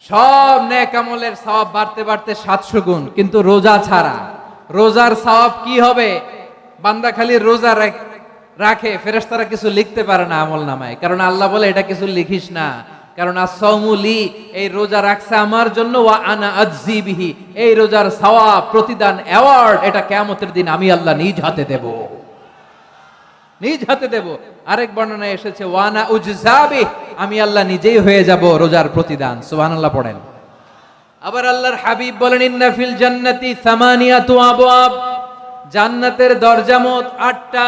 সব নেক আমলের সওয়াব বাড়তে বাড়তে 700 গুণ, কিন্তু রোজা ছাড়া, রোজার সওয়াব কি হবে? বান্দা খালি রোজা রাখে, ফেরেশতারা কিছু লিখতে পারে না আমল নামায়, কারণ আল্লাহ বলে এটা কিছু লিখিস না, কারণ as-সাওমু লি, এই রোজা রাখছে আমার জন্য, ওয়া আনা আজজি বিহি, এই রোজার সওয়াব, প্রতিদান, অ্যাওয়ার্ড এটা কিয়ামতের দিন আমি আল্লাহ নিজ হাতে দেব, নিজ হাতে দেব। আরেক বর্ণনায় এসেছে ওয়ানা উজজাবি, আমি আল্লাহ নিজেই হয়ে যাব রোজার প্রতিদান। সুবহানাল্লাহ পড়েন। আবার আল্লাহর হাবিব বলেন ইন্না ফিল জান্নাতি সামানিয়াতু আবওয়াব, জান্নাতের দরজা মোট 8টা,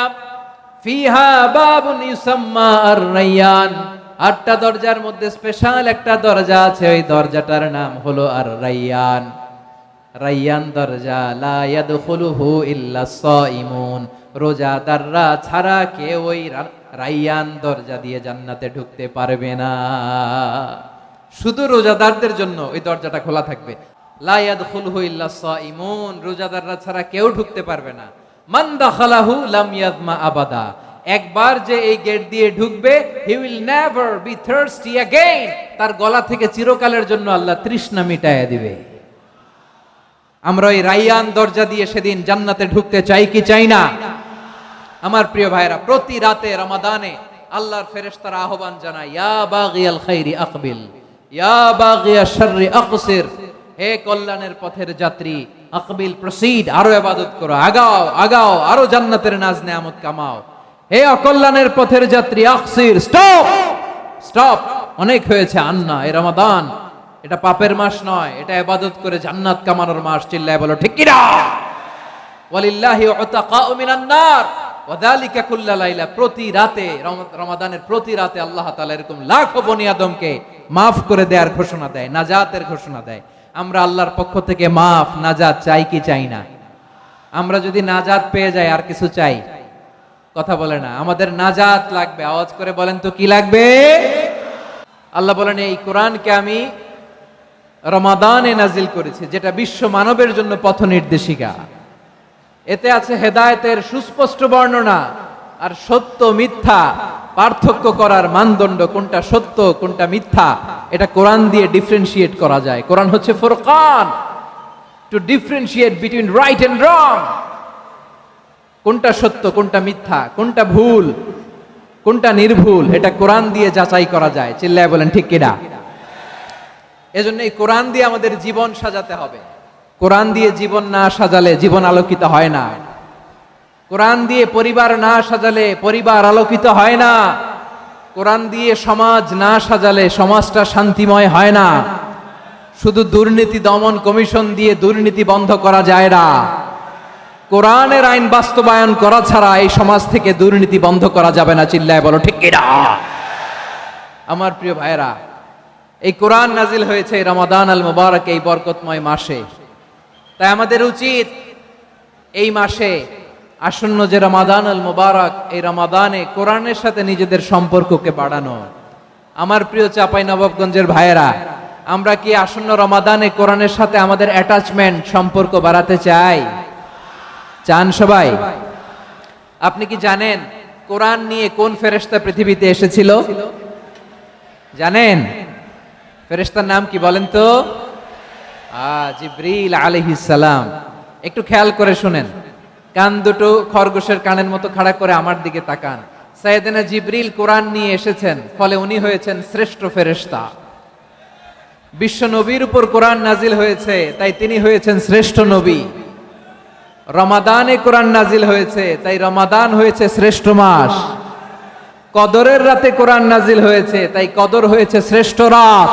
ফিহা বাবুন ইউসাম্মা আর-রায়্যান, 8টা দরজার মধ্যে স্পেশাল একটা দরজা আছে, ওই দরজাটার নাম হলো আর-রায়্যান। রায়্যান দরজা, লা ইয়াদখুলুহু ইল্লা সাইমুন, রোজাদাররা ছাড়া কেউ ওই রায়্যান দরজা দিয়ে জান্নাতে ঢুকতে পারবে না। শুধু রোজাদারদের জন্য ওই দরজাটা খোলা থাকবে। লা ইয়াদখুলুহু ইল্লা সাইমুন, রোজাদাররা ছাড়া কেউ ঢুকতে পারবে না। মান দাখালাহু লাম ইয়াজমা আবাদা, একবার যে এই গেট দিয়ে ঢুকবে, he will never be thirsty again, তার গলা থেকে চিরকালের জন্য আল্লাহ তৃষ্ণা মিটায়া দিবে। আমরা ওই রায়্যান দরজা দিয়ে সেদিন জান্নাতে ঢুকতে চাই কি চাই না? আমার প্রিয় ভাইরা, প্রতি রাতে রমাদানে আল্লাহর ফেরেশতারা আহ্বান জানায়, ইয়া বাগিয়াল খাইরি আকবিল, ইয়া বাগিয়াশ শাররি আকসির, হে কল্যাণের পথের যাত্রী, আকবিল প্রসিড, আরো ইবাদত করো, আগাও আগাও, আরো জান্নাতের নাজ নেয়ামত কামাও। হে অকল্যাণের পথের যাত্রী, আকসির, স্টপ স্টপ, অনেক হয়েছে, আন্না, এই রমাদান এটা পাপের মাস নয়, এটা ইবাদত করে জান্নাত কামানোর মাস। চিল্লায় বলো ঠিক কি না? ওয়ালিল্লাহি উতাকাউ মিনান নার ওয়া যালিকা কুল্লা লাইলা, প্রতি রাতে রমাদানের প্রতি রাতে আল্লাহ তাআলা এরকম লাখো বনি আদমকে maaf করে দেওয়ার ঘোষণা দেয়, নাজাতের ঘোষণা দেয়। আমরা আল্লাহর পক্ষ থেকে মাফ, নাজাত চাই কি চাই না? আমরা যদি নাজাত পেয়ে যাই আর কিছু চাই? কথা বলে না, আমাদের নাজাত লাগবে। আওয়াজ করে বলেন তো কি লাগবে? আল্লাহ বলেন এই কোরআনকে আমি রমাদানে নাজিল করেছি, যেটা বিশ্ব মানবের জন্য পথ নির্দেশিকা। এতে আছে হেদায়েতের সুস্পষ্ট বর্ণনা, আর সত্য মিথ্যা পার্থক্য করার মানদণ্ড, কোনটা সত্য কোনটা মিথ্যা, এটা কোরআন দিয়ে ডিফারেন্সিয়েট করা যায়। কোরআন হচ্ছে ফুরকান, to differentiate between right and wrong. কোনটা সত্য কোনটা মিথ্যা, কোনটা ভুল কোনটা নির্ভুল, এটা কোরআন দিয়ে যাচাই করা যায়। চিল্লায় বলেন ঠিক কিনা? এজন্য এই কোরআন দিয়ে আমাদের জীবন সাজাতে হবে। কোরআন দিয়ে জীবন না সাজালে জীবন আলোকিত হয় না। কোরআন দিয়ে পরিবার না সাজালে পরিবার আলোকিত হয় না। কোরআন দিয়ে সমাজ না সাজালে সমাজটা শান্তিময় হয় না। শুধু দুর্নীতি দমন কমিশন দিয়ে দুর্নীতি বন্ধ করা যায় না। কোরআনের আইন বাস্তবায়ন করা ছাড়া এই সমাজ থেকে দুর্নীতি বন্ধ করা যাবে না। চিল্লায় বলো ঠিক কিনা? আমার প্রিয় ভাইরা, এই কোরআন নাজিল হয়েছে রমাদান আল মুবারক, এই বরকতময় মাসে। তাই আমাদের উচিত এই মাসে আসন্ন যে রমাদান আল মুবারক, এই রমাদানে কোরআনের সাথে নিজেদের সম্পর্ককে বাড়ানো। আমার প্রিয় চাঁপাইনবাবগঞ্জের ভাইয়েরা, আমরা কি আসন্ন রমাদানে কোরআনের সাথে আমাদের অ্যাটাচমেন্ট, সম্পর্ক বাড়াতে চাই? চান সবাই? আপনি কি জানেন কোরআন নিয়ে কোন ফেরেশতা পৃথিবীতে এসেছিল? জানেন? ফেরেশতার নাম কি বলেন তো? জিবরিল আলাইহিস সালাম। একটু খেয়াল করে শুনেন, কান দুটো খরগোশের কানের মতো খাড়া করে আমার দিকে তাকান। সাইয়েদনা জিবরিল কোরআন নিয়ে এসেছেন, ফলে উনি হয়েছেন শ্রেষ্ঠ ফেরেশতা। বিশ্ব নবীর উপর কোরআন নাজিল হয়েছে, তাই তিনি হয়েছেন শ্রেষ্ঠ নবী। রমাদানে কোরআন নাজিল হয়েছে, তাই রমাদান হয়েছে শ্রেষ্ঠ মাস। কদরের রাতে কোরআন নাজিল হয়েছে, তাই কদর হয়েছে শ্রেষ্ঠ রাত।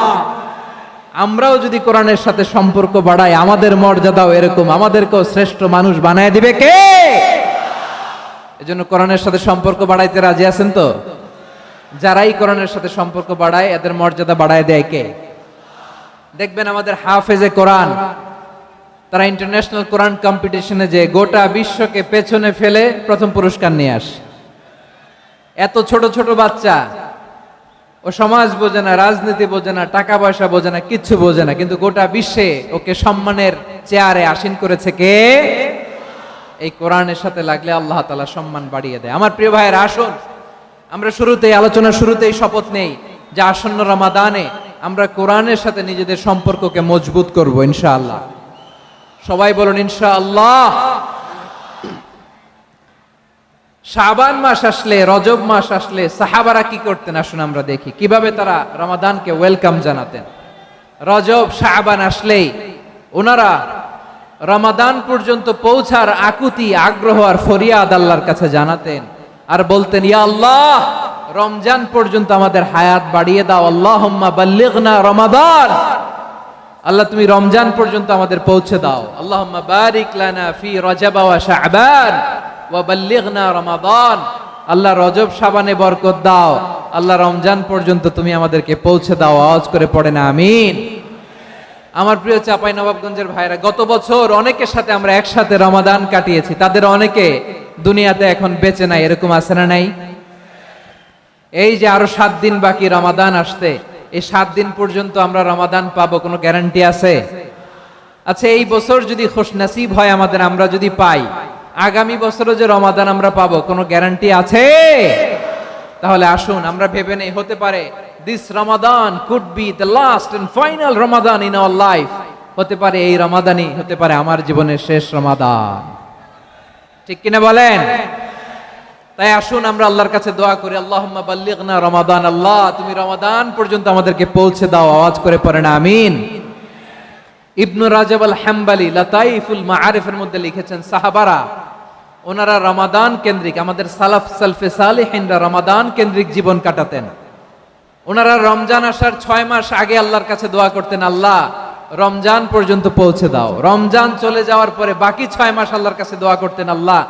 আমরাও যদি কোরআনের সাথে সম্পর্ক বাড়াই, আমাদের মর্যাদাও এরকম, আমাদেরকেও শ্রেষ্ঠ মানুষ বানায় দিবে কে? এজন্য কোরআনের সাথে সম্পর্ক বাড়াইতে রাজি আছেন তো? যারাই কোরআনের সাথে সম্পর্ক বাড়ায়, এদের মর্যাদা বাড়ায় দেয় কে? দেখবেন আমাদের হাফেজে কোরআন, তারা ইন্টারন্যাশনাল কোরআন কম্পিটিশনে যে গোটা বিশ্বকে পেছনে ফেলে প্রথম পুরস্কার নিয়ে আসে। এত ছোট ছোট বাচ্চা, ও সমাজ বোঝে না, রাজনীতি বোঝে না, টাকা পয়সা বোঝে না, কিচ্ছু বোঝে না, কিন্তু গোটা বিশ্বে ওকে সম্মানের চেয়ারে আসীন করেছে কে? এই কোরআনের সাথে লাগলে আল্লাহ তাআলা সম্মান বাড়িয়ে দেয়। আমার প্রিয় ভাইয়েরা, আসুন আমরা শুরুতেই, আলোচনার শুরুতেই শপথ নেই যে আসন্ন রমাদানে আমরা কোরআনের সাথে নিজেদের সম্পর্ককে মজবুত করব ইনশাআল্লাহ। সবাই বলুন ইনশাআল্লাহ। শাবান মাস আসলে, রজব মাস আসলে সাহাবারা কি করতেন আসুন আমরা দেখি কিভাবে তারা রমাদানকে ওয়েলকাম জানাতেন। রজব শাবান আসলেই ওনারা রমাদান পর্যন্ত পৌঁছার আকুতি, আগ্রহ আর ফরিয়াদ আল্লাহর কাছে জানাতেন আর বলতেন, ইয়া আল্লাহ, রমজান পর্যন্ত আমাদের হায়াত বাড়িয়ে দাও। আল্লাহুম্মা বাল্লিগনা রমাদান, আল্লাহ তুমি রমজান পর্যন্ত আমাদের পৌঁছে দাও। আল্লাহুম্মা বারিক লানা ফি রজব ওয়া শাবান ওয়া বাল্লিগনা রমাদান, আল্লাহ রজব শাবানে বরকত দাও, আল্লাহ রমজান পর্যন্ত তুমি আমাদেরকে পৌঁছে দাও। আওয়াজ করে পড়েন আমিন। আমার প্রিয় চাঁপাইনবাবগঞ্জের ভাইরা, গত বছর অনেকের সাথে আমরা একসাথে রমাদান কাটিয়েছি, তাদের অনেকে দুনিয়াতে এখন বেঁচে নাই, এরকম আছে না নাই? এই যে আরো 7 দিন বাকি রমাদান আসতে, এই 7 দিন পর্যন্ত আমরা রমাদান পাবো, কোনো গ্যারান্টি আছে? আচ্ছা, এই বছর যদি খুশনসিব হয় আমাদের, আমরা যদি পাই, আগামী বছরও যে রমাদান আমরা পাবো, কোনো গ্যারান্টি আছে? তাহলে আসুন আমরা ভেবে নেই, হতে পারে this Ramadan could be the last and final Ramadan in our life. হতে পারে এই রমাদানই হতে পারে আমার জীবনের শেষ রমাদান। ঠিক কিনা বলেন? তাই আসুন আমরা আল্লাহর কাছে দোয়া করি, আল্লাহুম্মা বাল্লিগনা রমাদান, আল্লাহ তুমি রমাদান পর্যন্ত আমাদেরকে পৌঁছে দাও। আওয়াজ করে পড়েন আমিন। ইবনু রাজব আল হাম্বলি লাতাইফুল মাআরিফের মধ্যে লিখেছেন, সাহাবারা ওনারা রমাদান কেন্দ্রিক, আমাদের সালাফ সালফে সালেহিনরা রমাদান কেন্দ্রিক জীবন কাটাতেন। ওনারা রমজান আসার 6 মাস আগে আল্লাহর কাছে দোয়া করতেন, আল্লাহ রমজান পর্যন্ত পৌঁছে দাও। রমজান চলে যাওয়ার পরে বাকি 6 মাস আল্লাহর কাছে দোয়া করতেন, আল্লাহ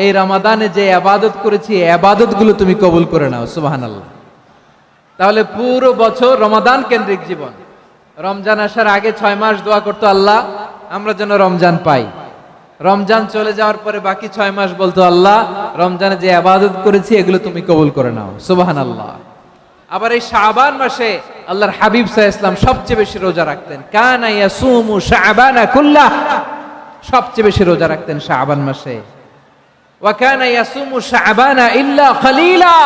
এই রমাদানে যে ইবাদত করেছি এই ইবাদতগুলো তুমি কবুল করে নাও। সুবহানাল্লাহ। তাহলে পুরো বছর রমাদান কেন্দ্রিক জীবন। রমজান আসার আগে 6 মাস দোয়া করতো, আল্লাহ আমরা যেন রমজান পাই। রমজান চলে যাওয়ার পরে বাকি 6 মাস বলতো, আল্লাহ রমজানে যে ইবাদত করেছি এগুলো তুমি কবুল করে নাও। সুবহানাল্লাহ। আবার এই শাবান মাসে আল্লাহর হাবিব সাল্লাল্লাহু আলাইহি ওয়াসাল্লাম সবচেয়ে বেশি রোজা রাখতেন। কানা ইয়াসুমু শাবানা কুল্লাহ, সবচেয়ে বেশি রোজা রাখতেন শাবান মাসে। ওয়া কানা ইয়াসুমু শাবানা ইল্লা কলিলা,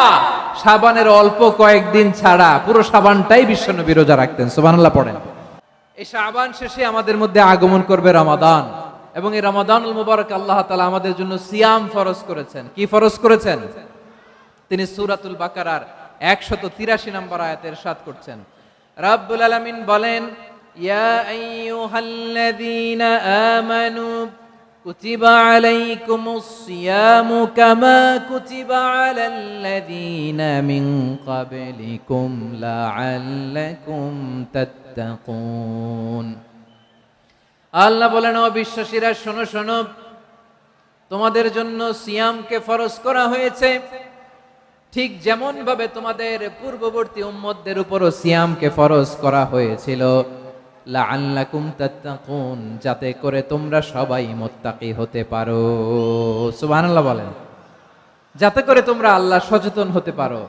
শাবানের অল্প কয়েকদিন ছাড়া পুরো শাবানটাই বিশ্বনবী রোজা রাখতেন। সুবহানাল্লাহ পড়েন। এই শাবান শেষে আমাদের মধ্যে আগমন করবে রমাদান, এবং এই রমাদানুল মুবারক আল্লাহ তাআলা আমাদের জন্য সিয়াম ফরজ করেছেন। কি ফরজ করেছেন? তিনি সূরাতুল বাকারার 183 নম্বর আয়াতে ইরশাদ করছেন, রাব্বুল আলামিন বলেন, ইয়া আইয়ুহাল্লাযীনা আমানু কুতিবা আলাইকুমুস সিয়ামু কামা কুতিবা আলাল্লাযীনা মিন ক্বাবলিকুম লাআল্লাকুম তাত্তাকুন। আল্লাহ বলেন, ও বিশ্বাসীরা শোনো শোনো, তোমাদের জন্য সিয়ামকে ফরজ করা হয়েছে, ঠিক যেমন ভাবে তোমাদের পূর্ববর্তী উম্মতদের উপরও সিয়ামকে ফরজ করা হয়েছিল, লাআল্লাকুম তাত্তাকুন, যাতে করে তোমরা সবাই মুত্তাকি হতে পারো। সুবহানাল্লাহ বলেন, যাতে করে তোমরা আল্লাহ সচেতন হতে পারো।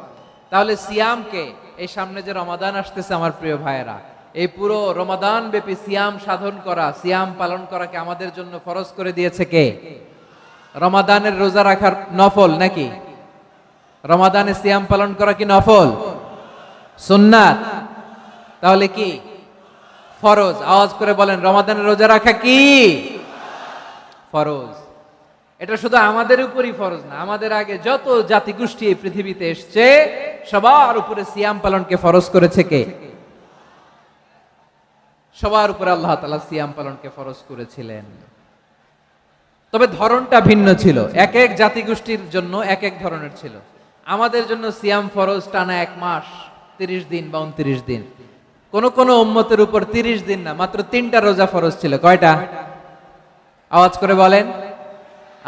তাহলে সিয়ামকে, এই সামনে যে রমাদান আসতেছে আমার প্রিয় ভাইয়েরা, এই পুরো রমাদান ব্যাপী সিয়াম সাধন করা, সিয়াম পালন করাকে আমাদের জন্য ফরজ করে দিয়েছে কে? রমাদানের রোজা রাখার নফল নাকি? রমাদানে সিয়াম পালন করা কি নফল? সুন্নাত। তাহলে কি ফরজ? আওয়াজ করে বলেন, রমাদানের রোজা রাখা কি ফরজ? এটা শুধু আমাদের উপরই ফরজ না, আমাদের আগে যত জাতিগোষ্ঠী এই পৃথিবীতে এসছে সবার উপরে সিয়াম পালনকে ফরজ করেছে কে? সবার উপরে আল্লাহ তাআলা সিয়াম পালনকে ফরজ করেছিলেন। তবে ধরনটা ভিন্ন ছিল, এক এক জাতিগোষ্ঠীর জন্য এক এক ধরনের ছিল। আমাদের জন্য সিয়াম ফরজ টানা 1 মাস 30 দিন বা 29 দিন। কোন কোন উম্মতের উপর 30 দিন না, মাত্র 3টা রোজা ফরজ ছিল। কয়টা? আওয়াজ করে বলেন।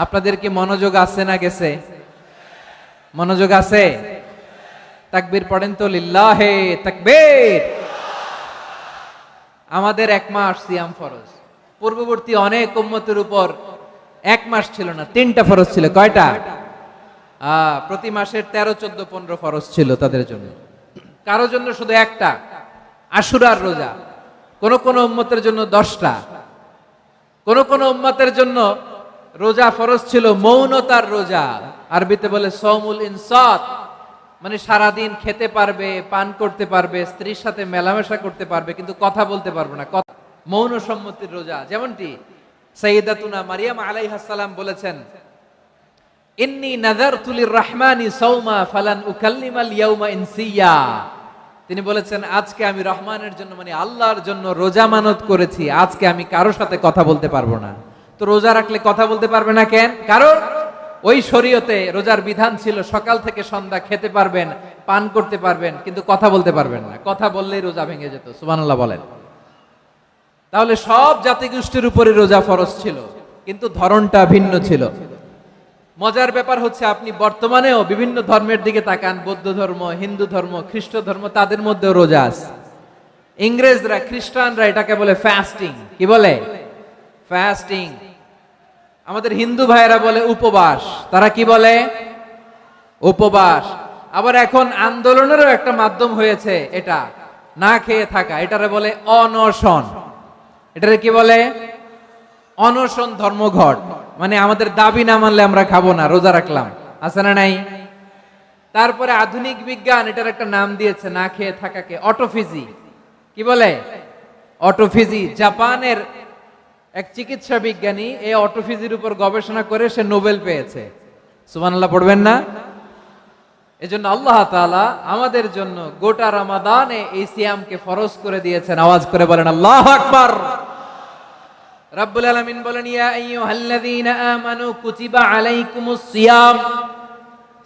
আপনাদের কি মনোযোগ আছে না গেছে? মনোযোগ আছে? তাকবীর পড়েন তো, লিল্লাহে তাকবীর। আমাদের 1 মাস সিয়াম ফরজ। পূর্ববর্তী অনেক উম্মতের উপর 1 মাস ছিল না, 3টা ফরজ ছিল। কয়টা? প্রতি মাসের 13, 14, 15 ফরজ ছিল তাদের জন্য। কারো জন্য শুধু একটা, আশুরার রোজা। কোন কোন উম্মতের জন্য 10টা। কোন কোন উম্মতের জন্য রোজা ফরজ ছিল মৌনতার রোজা, আরবিতে বলে সওমুল ইনসাত, মানে সারাদিন খেতে পারবে, পান করতে পারবে, স্ত্রীর সাথে মেলামেশা করতে পারবে, কিন্তু কথা বলতে পারবে না। মৌন সম্মতির রোজা। যেমনটি সাইয়্যিদাতুনা মারিয়াম আলাইহিস সালাম বলেছেন, ইন্নী নাযারতু লির-রাহমানি সাওমা ফালান উকাল্লিমাল ইয়াওমা ইনসিয়া। তিনি বলেছেন, আজকে আমি রহমানের জন্য মানে আল্লাহর জন্য রোজা মানত করেছি, আজকে আমি কারোর সাথে কথা বলতে পারবো না। তো রোজা রাখলে কথা বলতে পারবে না কেন? কারণ ওই শরীয়তে রোজার বিধান ছিল সকাল থেকে সন্ধ্যা খেতে পারবেন, পান করতে পারবেন, কিন্তু কথা বলতে পারবেন না। কথা বললেই রোজা ভেঙে যেত। সুবহানাল্লাহ বলেন। তাহলে সব জাতিগোষ্ঠীর উপরে রোজা ফরজ ছিল, কিন্তু ধরনটা ভিন্ন ছিল। মজার ব্যাপার হচ্ছে, আপনি বর্তমানেও বিভিন্ন ধর্মের দিকে তাকান, বৌদ্ধ ধর্ম, হিন্দু ধর্ম, খ্রিস্ট ধর্ম, তাদের মধ্যেও রোজা আছে। ইংরেজরা, খ্রিস্টানরা এটাকে বলে ফাস্টিং। কি বলে? ফাস্টিং। আমাদের হিন্দু ভাইয়েরা বলে উপবাস। তারা কি বলে? উপবাস। আবার এখন আন্দোলনেরও একটা মাধ্যম হয়েছে এটা, না খেয়ে থাকা। এটারে বলে অনশন। এটারে কি বলে? অনশন ধর্মঘট। মানে আমাদের দাবি না মানলে আমরা খাবো না, রোজা রাখলাম। আছে না নাই? তারপরে আধুনিক বিজ্ঞান এটার একটা নাম দিয়েছে না খেয়ে থাকাকে, অটোফিজি। কি বলে? অটোফিজি। জাপানের এক চিকিৎসা বিজ্ঞানী এই অটোফিজির উপর গবেষণা করে সে নোবেল পেয়েছে। সুবহানাল্লাহ পড়বেন না? এজন্য আল্লাহ তাআলা আমাদের জন্য গোটা রমাদানে এই সিয়ামকে ফরজ করে দিয়েছেন। আওয়াজ করে বলেন আল্লাহু আকবার। রাব্বুল আলামিন বলেন, ইয়া আইয়ুহাল্লাযীনা আমানু কুতিবা আলাইকুমুস সিয়াম।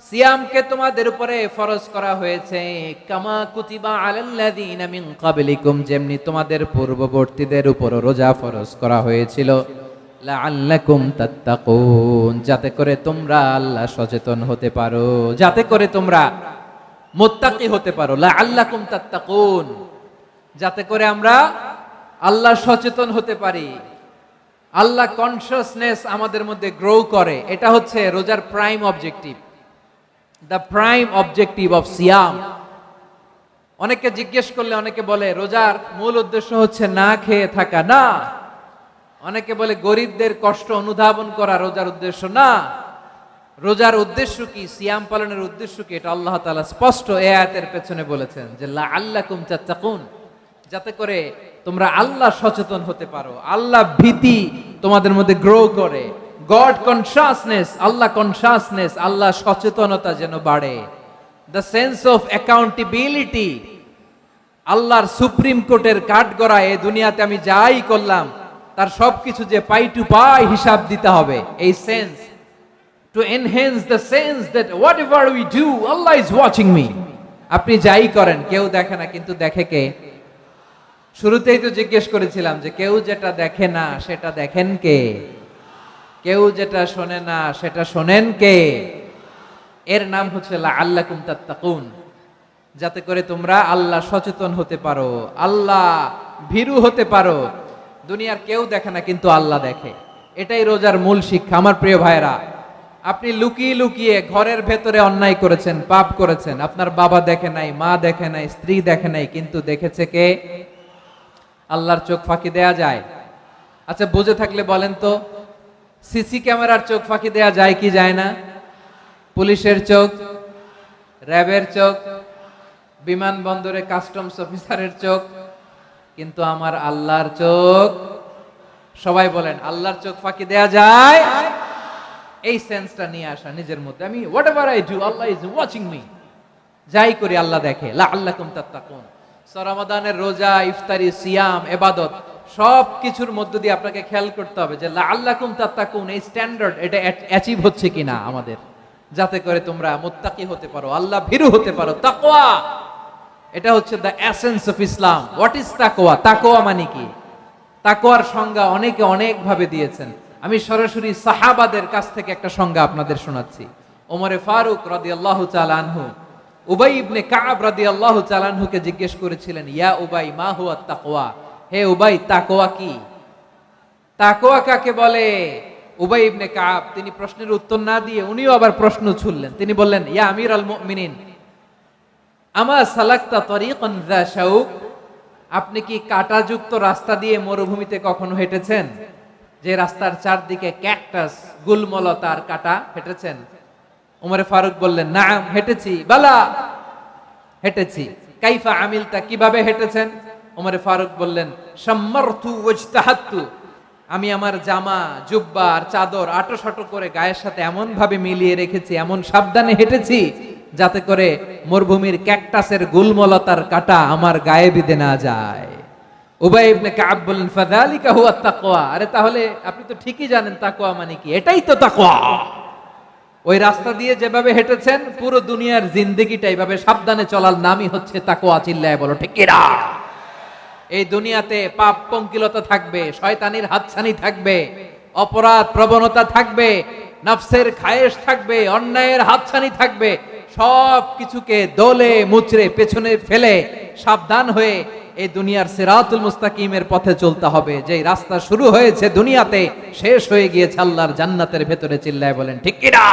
সিয়ামকে তোমাদের উপরে ফরজ করা হয়েছে, কামা কুতিবা আলাল্লাযীনা মিন ক্বাবলিকুম, যেমনি তোমাদের পূর্ববর্তীদের উপর রোজা ফরজ করা হয়েছিল, লাআল্লাকুম তাত্তাকুন, যাতে করে তোমরা আল্লাহ সচেতন হতে পারো, যাতে করে তোমরা মুত্তাকি হতে পারো। লাআল্লাকুম তাত্তাকুন, যাতে করে আমরা আল্লাহ সচেতন হতে পারি, আল্লাহ কনসিয়াসনেস আমাদের মধ্যে গ্রো করে। এটা হচ্ছে রোজার prime objective, the prime objective of সিয়াম। অনেকে জিজ্ঞেস করলে অনেকে বলে রোজার মূল উদ্দেশ্য হচ্ছে না খেয়ে থাকা। না। অনেকে বলে গরিবদের কষ্ট অনুধাবন করা রোজার উদ্দেশ্য। না। রোজার উদ্দেশ্য কি? সিয়াম পালনের উদ্দেশ্য কি? এটা আল্লাহ তাআলা স্পষ্ট এই আয়াতের পেছনে বলেছেন যে লাআল্লাকুম তাত্তাকুন, যাতে করে তোমরা আল্লাহ সচেতন হতে পারো, আল্লাহ ভীতি তোমাদের মধ্যে গ্রো করে, গড কনসিয়াসনেস, আল্লাহ কনসিয়াসনেস, আল্লাহ সচেতনতা যেন বাড়ে, দ্য সেন্স অফ অ্যাকাউন্টেবিলিটি। আল্লাহর সুপ্রিম কোর্টের কাঠগড়া এই দুনিয়াতে আমি যাই করলাম তার সবকিছু যে পাই টু পাই হিসাব দিতে হবে, এই sense, to enhance the sense that what ever we do Allah is watching me. আপনি যাই করেন কেউ দেখে না, কিন্তু দেখে কে? শুরুতেই তো জিজ্ঞেস করেছিলাম যে কেউ যেটা দেখে না সেটা দেখেন কে? কেউ যেটা শোনে না সেটা শোনেন কে? এর নাম হচ্ছে লাআল্লাকুম তাত্তাকুন, যাতে করে তোমরা আল্লাহ সচেতন হতে পারো, আল্লাহ ভীরু হতে পারো। দুনিয়ার কেউ দেখে না, কিন্তু আল্লাহ দেখে। এটাই রোজার মূল শিক্ষা। আমার প্রিয় ভাইরা, আপনি লুকিয়ে লুকিয়ে ঘরের ভেতরে অন্যায় করেছেন, পাপ করেছেন, আপনার বাবা দেখে নাই, মা দেখে নাই, স্ত্রী দেখে নাই, কিন্তু দেখেছে কে? আল্লাহর চোখ ফাঁকি দেয়া যায়? আচ্ছা, বুঝে থাকলে বলেন তো, সিসি ক্যামেরার চোখ ফাঁকি দেয়া যায় কি যায় না? পুলিশের চোখ, র্যাবের চোখ, বিমানবন্দরে কাস্টমস অফিসারের চোখ, কিন্তু আমার আল্লাহর চোখ? সবাই বলেন, আল্লাহর চোখ ফাঁকি দেয়া যায়? এই সেন্সটা নিয়ে আসা নিজের মধ্যে, আমি what ever I do Allah is watching me, যাই করি আল্লাহ দেখে। লাআল্লাকুম তাত্তাকুন। রমাদানের রোজা, ইফতারি, সিয়াম, ইবাদত সব কিছুর মধ্য দিয়ে আপনাকে খেয়াল করতে হবে যে লাআল্লাকুম তাত্তাকুন এই স্ট্যান্ডার্ড এটা অ্যাচিভ হচ্ছে কিনা আমাদের, যাতে করে তোমরা মুত্তাকি হতে পারো, আল্লাহ ভীরু হতে পারো। তাকওয়া, এটা হচ্ছে the essence of Islam. What is তাকওয়া? তাকওয়া মানে কি? তাকওয়ার সংজ্ঞা অনেকে অনেক ভাবে দিয়েছেন। আমি সরাসরি সাহাবাদের কাছ থেকে একটা সংজ্ঞা আপনাদের শোনাচ্ছি। ওমরে ফারুক রাদিয়াল্লাহু তাআলা আনহু উবাই ইবনে কাব রাদিয়াল্লাহু তাআলা আনহুকে জিজ্ঞেস করেছিলেন, ইয়া উবাই মা হুয়া তাকওয়া? হে উবাই, তাকওয়া কি? তাকওয়া কাকে বলে? উবাই ইবনে কাব তিনি প্রশ্নের উত্তর না দিয়ে উনিও আবার প্রশ্ন ছুড়লেন। তিনি বললেন, ইয়া আমিরাল মুমিনিন, আমা সালাকতা তরিকান যা শাউক? আপনি কি কাঁটাযুক্ত রাস্তা দিয়ে মরুভূমিতে কখনো হেঁটেছেন? যে রাস্তার চারদিকে ক্যাকটাস, গুলমলতার কাঁটা, হেঁটেছেন? উমরে ফারুক বললেন, নাম, হেঁটেছি। বালা, হেঁটেছি। কাইফা আমিলতা, কিভাবে হেঁটেছেন? ওমরে ফারুক বললেন, শাম্মারতু ওয়াজতাহাতু, আমি আমার জামা জুব্বা আর চাদর আঁটো করে গায়ের সাথে এমন ভাবে মিলিয়ে রেখেছি, এমন সাবধানে হেঁটেছি যাতে করে মরুভূমির ক্যাকটাসের গুলমলতার কাঁটা আমার গায়ে বিঁধে না যায়। উবাই ইবনে কাব বললেন, ফাযালিকা হুয়া তাকওয়া, আরে তাহলে আপনি তো ঠিকই জানেন তাকওয়া মানে কি, এটাই তো তাকওয়া। ওই রাস্তা দিয়ে যেভাবে হেঁটেছেন, পুরো দুনিয়ার জিন্দেগিটা এইভাবে সাবধানে চলার নামই হচ্ছে তাকওয়া। চিল্লায় বলো ঠিক কিনা? এই দুনিয়াতে পাপ পঙ্কিলতা থাকবে, শয়তানির হাতছানি থাকবে, অপরাধ প্রবণতা থাকবে, নফসের খায়েশ থাকবে, অন্যায়ের হাতছানি থাকবে। সব কিছুকে দলে মুচড়ে পেছনে ফেলে সাবধান হয়ে এই দুনিয়ার সিরাতুল মুস্তাকিমের পথে চলতে হবে। যেই রাস্তা শুরু হয়েছে দুনিয়াতে, শেষ হয়ে গিয়েছে আল্লাহর জান্নাতের ভেতরে। চিল্লায় বলেন ঠিক কিনা?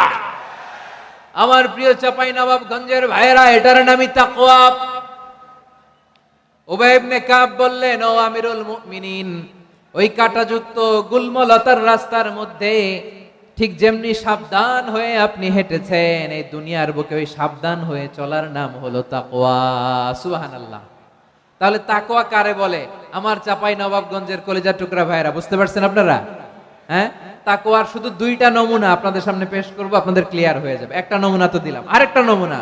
আমার প্রিয় চাঁপাইনবাবগঞ্জের ভাইয়েরা, এটার নামই তাকওয়া। উবাই ইবনে কাব বললেন, ও আমিরুল মুমিনিন, ওই কাঁটাযুক্ত গুলমলতার রাস্তার মধ্যে ঠিক যেমনি সাবধান হয়ে আপনি হেঁটেছেন, এই দুনিয়ার বুকে ওই সাবধান হয়ে চলার নাম হলো তাকওয়া। সুবহানাল্লাহ। তাহলে তাকওয়া কারে বলে? আমার চাঁপাইনবাবগঞ্জের কলিজা টুকরা ভাইয়েরা, বুঝতে পারছেন আপনারা? হ্যাঁ, তাকওয়ার শুধু দুইটা নমুনা আপনাদের সামনে পেশ করব, আপনাদের ক্লিয়ার হয়ে যাবে। একটা নমুনা তো দিলাম, আরেকটা নমুনা,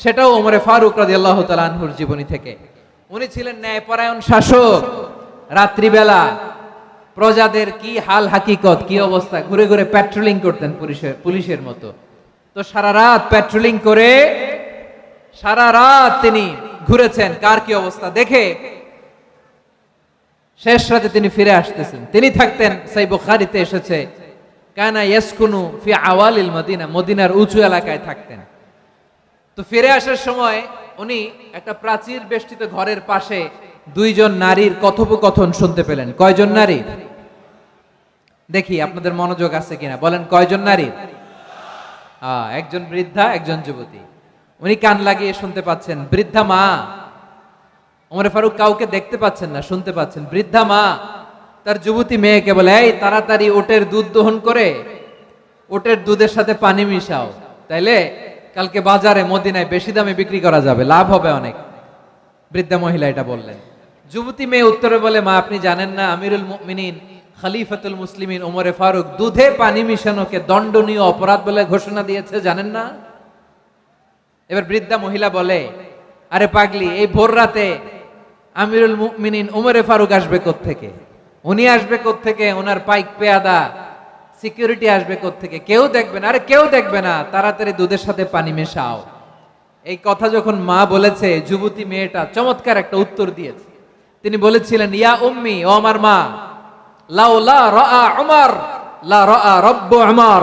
সেটাও ওমরে ফারুক রাদিয়াল্লাহু তাআলা আনহুর জীবনী থেকে। উনি ছিলেন ন্যায়পরায়ণ শাসক। রাত্রিবেলা প্রজাদের কি হাল হাকিকত, কি অবস্থা, ঘুরে ঘুরে প্যাট্রোলিং করতেন পুলিশের মতো। তো সারা রাত প্যাট্রোলিং করে সারা রাত তিনি ঘুরেছেন কার কি অবস্থা দেখে। শেষ রাতে তিনি ফিরে আসতেছেন। তিনি থাকতেন, সহিহ বুখারীতে এসেছে, কানা ইয়াসকুনু ফি আওয়ালিল মদিনা, মদিনার উঁচু এলাকায় থাকতেন। তো ফিরে আসার সময় উনি একটা প্রাচীর বেষ্টিত ঘরের পাশে দুইজন নারীর কথোপকথন শুনতে পেলেন। কয়জন নারী? দেখি আপনাদের মনোযোগ আছে কিনা, বলেন কয়জন নারী? একজন বৃদ্ধা, একজন যুবতী। উনি কান লাগিয়ে শুনতে পাচ্ছেন। বৃদ্ধা মা, ওমর ফারুক কাউকে দেখতে পাচ্ছেন না, শুনতে পাচ্ছেন। বৃদ্ধা মা তার যুবতী মেয়েকে বলে, এই তাড়াতাড়ি ওটের দুধ দহন করে ওটের দুধের সাথে পানি মিশাও, তাইলে কালকে বাজারে মদিনায় বেশি দামে বিক্রি করা যাবে, লাভ হবে অনেক। বৃদ্ধা মহিলা এটা বললেন। যুবতী মেয়ে উত্তরে বলে, মা আপনি জানেন না আমিরুল মুমিনিন খলিফাতুল মুসলিমিন ওমরে ফারুক দুধে পানি মিশানোকে দণ্ডনীয় অপরাধ বলে ঘোষণা দিয়েছে, জানেন না? এবার বৃদ্ধা মহিলা বলে, আরে পাগলি, এই ভোর রাতে আমিরুল মুমিনিন ওমরে ফারুক আসবে কোত্থেকে? উনি আসবে কোত্থেকে? ওনার পাইক পেয়াদা সিকিউরিটি আসবে কোত্থেকে? কেউ দেখবে না। আরে কেউ দেখবে না, তাড়াতাড়ি দুধের সাথে পানি মেশাও। এই কথা যখন মা বলেছে, যুবতী মেয়েটা চমৎকার একটা উত্তর দিয়েছে। তিনি বলেছিলেন, ইয়া উম্মি, ও আমার মা, লাউলা রাআ উমর লা রাআ রাব্বু উমর,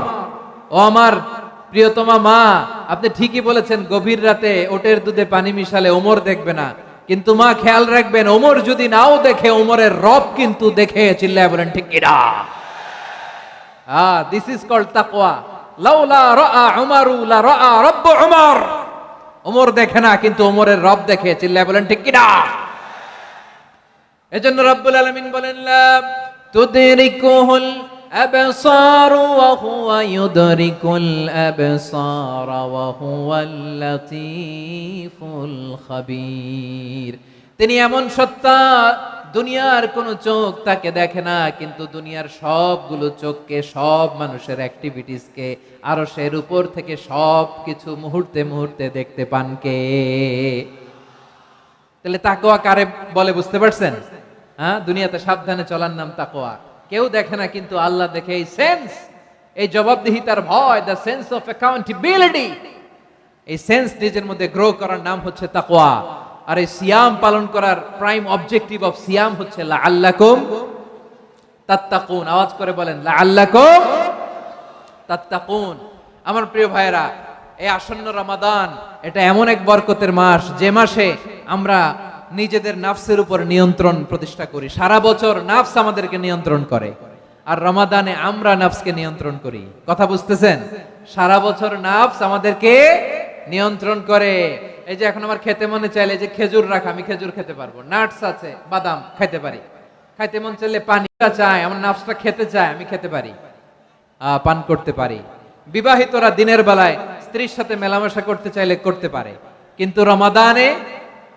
ও আমার প্রিয়তমা মা, আপনি ঠিকই বলেছেন, গভীর রাতে ওটের দুধে পানি মিশালে ওমর দেখবে না, কিন্তু মা খেয়াল রাখবেন, ওমর যদি নাও দেখে, ওমরের রব কিন্তু দেখে। চিল্লায় বলেন ঠিক কিনা? দিস ইজ কল্ড তাকওয়া। লাউলা রাআ উমরু লা রাআ রাব্বু উমর, ওমর দেখে না কিন্তু ওমরের রব দেখে। চিল্লায় বলেন ঠিক কিনা? এজন্য রব্বুল আলামিন বলেন, লা তুদরিকুহুল আবসার ওয়া হুয়া ইউদরিকুল আবসার ওয়া হুয়াল লাতীফুল খাবীর। তিনি এমন সত্তা, দুনিয়ার কোন চোখ তাকে দেখে না, কিন্তু দুনিয়ার সবগুলো চোখকে, সব মানুষের অ্যাক্টিভিটিসকে আরশের উপর থেকে সব কিছু মুহূর্তে মুহূর্তে দেখতে পান কে? তাহলে তাকওয়া কারে বলে বুঝতে পারছেন? দুনিয়াতে সাবধানে চলার নাম তাকওয়া। কেউ দেখে না কিন্তু আল্লাহ দেখে। এই সেন্স, এই জবাবদিহিতার ভয়, দ্য সেন্স অফ অ্যাকাউন্টেবিলিটি, এই সেন্স নিজের মধ্যে গ্রো করার নাম হচ্ছে তাকওয়া। আর এই সিয়াম পালন করার প্রাইম অবজেক্টিভ অফ সিয়াম হচ্ছে লাআল্লাকুম তাত্তাকুন। আওয়াজ করে বলেন, লাআল্লাকুম তাত্তাকুন। আমার প্রিয় ভাইরা, এই আসন্ন রমাদান, এটা এমন এক বরকতের মাস, যে মাসে আমরা নিজেদের নাফসের উপর নিয়ন্ত্রণ প্রতিষ্ঠা করি। সারা বছর নাফস আমাদেরকে নিয়ন্ত্রণ করে, আর রমাদানে আমরা নাফসকে নিয়ন্ত্রণ করি। কথা বুঝতেছেন? সারা বছর নাফস আমাদেরকে নিয়ন্ত্রণ করে। এই যে এখন আমার খেতে মনে চাইলে যে খেজুর রাখা, আমি খেজুর খেতে পারবো, নাটস আছে, বাদাম খাইতে পারি। খাইতে মন চাইলে পানিটা চায়, আমার নাফসটা খেতে চায়, আমি খেতে পারি, পান করতে পারি। বিবাহিতরা দিনের বেলায় স্ত্রীর সাথে মেলামেশা করতে চাইলে করতে পারে, কিন্তু রমাদানে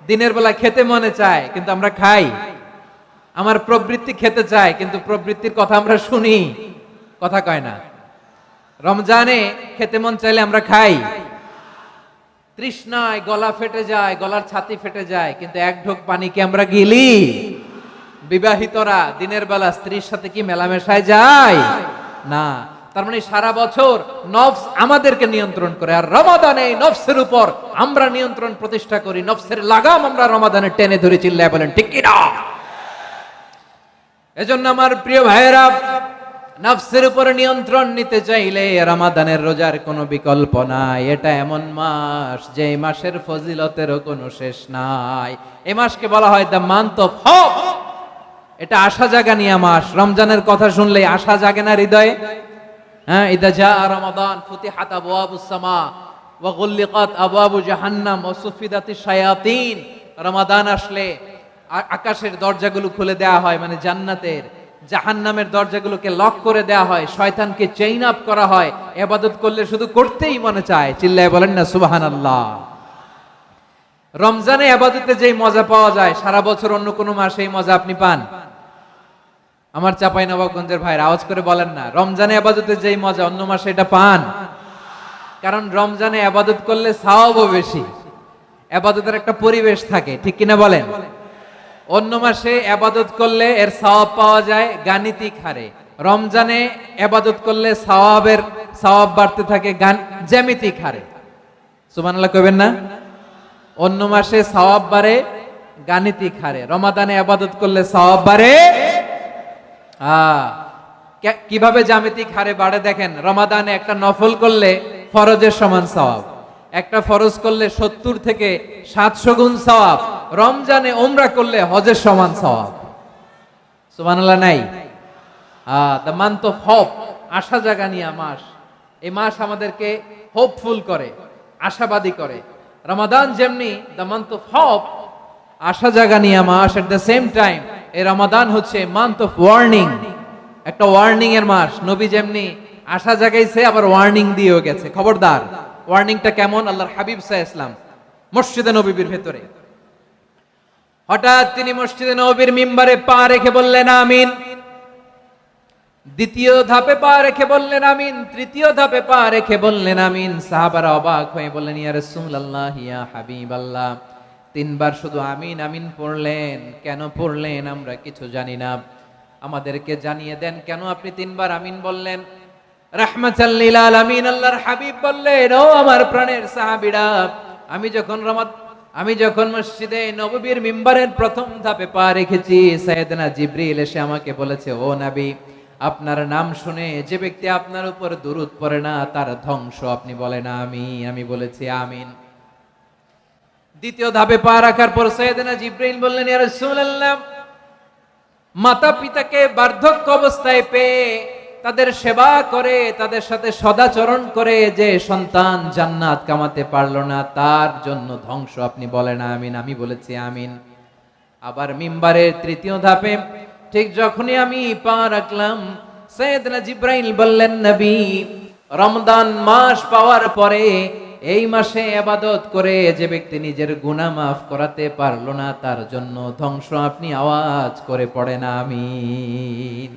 দিনের বেলা খেতে মনে চায় কিন্তু আমরা খাই। আমার প্রবৃত্তি খেতে চায় কিন্তু প্রবৃত্তির কথা আমরা শুনি, কথা কয় না। রমজানে খেতে মন চাইলে আমরা খাই, তৃষ্ণায় গলা ফেটে যায়, গলার ছাতি ফেটে যায়, কিন্তু এক ঢোক পানি কি আমরা গিলি? বিবাহিতরা দিনের বেলা স্ত্রীর সাথে কি মেলামেশায় যায় না। তার মানে সারা বছর নফস আমাদেরকে নিয়ন্ত্রণ করে, আর রমাদানে নফসের উপর আমরা নিয়ন্ত্রণ প্রতিষ্ঠা করি। নফসের লাগাম আমরা রমাদানে টেনে ধরে চিল্লায় বলেন ঠিক কি না? এজন্য আমার প্রিয় ভাইয়েরা, নফসের উপর নিয়ন্ত্রণ নিতে চাইলে রমাদানের রোজার কোনো বিকল্প নাই। এটা এমন মাস যে মাসের ফজিলতেরও কোনো শেষ নাই। এই মাসকে বলা হয় দ্য মান্থ অফ হোপ। এটা আশা জাগানিয়া মাস। রমজানের কথা শুনলে আশা জাগে না হৃদয়ে? হ্যাঁ, ইদা জাআ রমাদান ফুতিহাত আবওয়াবুস সামা ওয়া গুল্লিকাত আবওয়াবু জাহান্নাম ওয়া সুফিদাতিশ শায়াতিন। রমাদান আসলে আকাশের দরজাগুলো খুলে দেয়া হয়, মানে জান্নাতের। জাহান্নামের দরজাগুলোকে লক করে দেয়া হয়, শয়তানকে চেইন আপ করা হয়। ইবাদত করলে শুধু করতেই মনে চায়। চিল্লায় বলেন না সুবহানাল্লাহ। রমজানে ইবাদতে যেই মজা পাওয়া যায় সারা বছর অন্য কোনো মাসে এই মজা আপনি পান? আমার চাঁপাইনবাবগঞ্জের ভাইরা আওয়াজ করে বলেন না, রমজানে ইবাদতে যেই মজা অন্য মাসে এটা পান? কারণ রমজানে ইবাদত করলে সওয়াবও বেশি, ইবাদতের একটা পরিবেশ থাকে, ঠিক কিনা বলেন? অন্য মাসে ইবাদত করলে এর সওয়াব পাওয়া যায় গাণিতিক হারে, রমজানে ইবাদত করলে সওয়াব বাড়তে থাকে জ্যামিতিক হারে। সুবহানাল্লাহ কইবেন না? অন্য মাসে সওয়াব বাড়ে গাণিতিক হারে, রমাদানে ইবাদত করলে সওয়াব বাড়ে কিভাবে জ্যামিতিক হারে বাড়ে দেখেন। রমাদানে একটা নফল করলে ফরজের সমান সওয়াব, একটা ফরজ করলে 70 থেকে 700 গুণ সওয়াব। রমজানে উমরা করলে হজের সমান সওয়াব। সুবহানাল্লাহ নাই? দ্য মান্থ অফ হোপ, আশা জাগানিয়া মাস। এই মাস আমাদেরকে হোপফুল করে, আশাবাদী করে। রমাদান যেমনি দ্য মান্থ অফ হোপ, আশা জাগানিয়া মাস, এট দ্য সেম টাইম এই রমাদান হচ্ছে মান্থ অফ ওয়ার্নিং, একটা ওয়ার্নিং এর মাস। নবী যেমনি আশা জাগাইছে আবার ওয়ার্নিং দিয়েও গেছে, খবরদার। ওয়ার্নিংটা কেমন? আল্লাহর হাবিব সাল্লাল্লাহু আলাইহি ওয়াসাল্লাম মসজিদে নববীর ভেতরে হঠাৎ তিনি মসজিদে নববীর মিম্বারে পা রেখে বললেন আমিন। দ্বিতীয় ধাপে পা রেখে বললেন আমিন, তৃতীয় ধাপে পা রেখে বললেন আমিন। সাহাবারা অবাক হয়ে বললেন ইয়া রাসূলুল্লাহ, ইয়া হাবিবাল্লাহ, তিনবার শুধু আমিন আমিন পড়লেন, কেন পড়লেন আমরা কিছু জানি না, আমাদেরকে জানিয়ে দেন কেন আপনি তিনবার আমিন বললেন। রাহমাতাল লিল আলামিন আল্লাহর হাবিব বললেন, ও আমার প্রাণের সাহাবীরা, আমি যখন মসজিদে নববীর মিম্বারের প্রথম ধাপে পা রেখেছি, সাইয়েদনা জিবরিল এসে আমাকে বলেছে, ও নবী, আপনার নাম শুনে যে ব্যক্তি আপনার উপর দুরূদ পড়ে না তার ধ্বংস। আপনি বলেন আমি বলেছি আমিন। দ্বিতীয় ধাপে পা রাখার পর সাইয়েদনা জিবরিল বললেন, ইয়া রাসূলুল্লাহ, মাতা পিতাকে বার্ধক্য অবস্থায় পেয়ে তাদের সেবা করে, তাদের সাথে সদাচরণ করে যে সন্তান জান্নাত কামাতে পারলো না তার জন্য ধ্বংস। আপনি বলেন আমিন। আমি বলেছি আমিন। আবার মিম্বারের তৃতীয় ধাপে ঠিক যখনই আমি পা রাখলাম, সাইয়েদনা জিবরাইল বললেন, নবী, রমজান মাস পাওয়ার পরে এই মাসে ইবাদত করে যে ব্যক্তি নিজের গুনাহ মাফ করাতে পারলো না তার জন্য ধ্বংস। আপনি আওয়াজ করে পড়েন আমিন।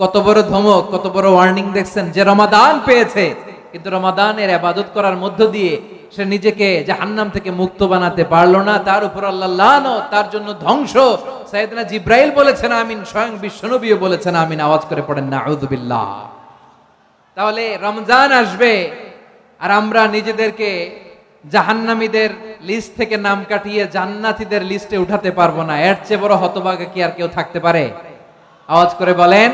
কত বড় ধমক, কত বড় ওয়ার্নিং দেখছেন। যে রমাদান পেয়েছে কিন্তু রমাদানের ইবাদত করার মধ্য দিয়ে সে নিজেকে জাহান্নাম থেকে মুক্ত বানাতে পারলো না, তার উপর আল্লাহ লানত, তার জন্য ধ্বংস। সাইয়েদনা জিবরাইল বলেছেন আমিন, স্বয়ং বিশ্বনবীও বলেছেন আমিন। আওয়াজ করে পড়েন নাউযু বিল্লাহ। তাহলে রমজান আসবে আর আমরা নিজেদেরকে জাহান্নামীদের লিস্ট থেকে নাম কাটিয়ে জান্নাতীদের লিস্টে উঠাতে পারবো না। এর চেয়ে বড় হতভাগা কি আর কেউ থাকতে পারে? আওয়াজ করে বলেন।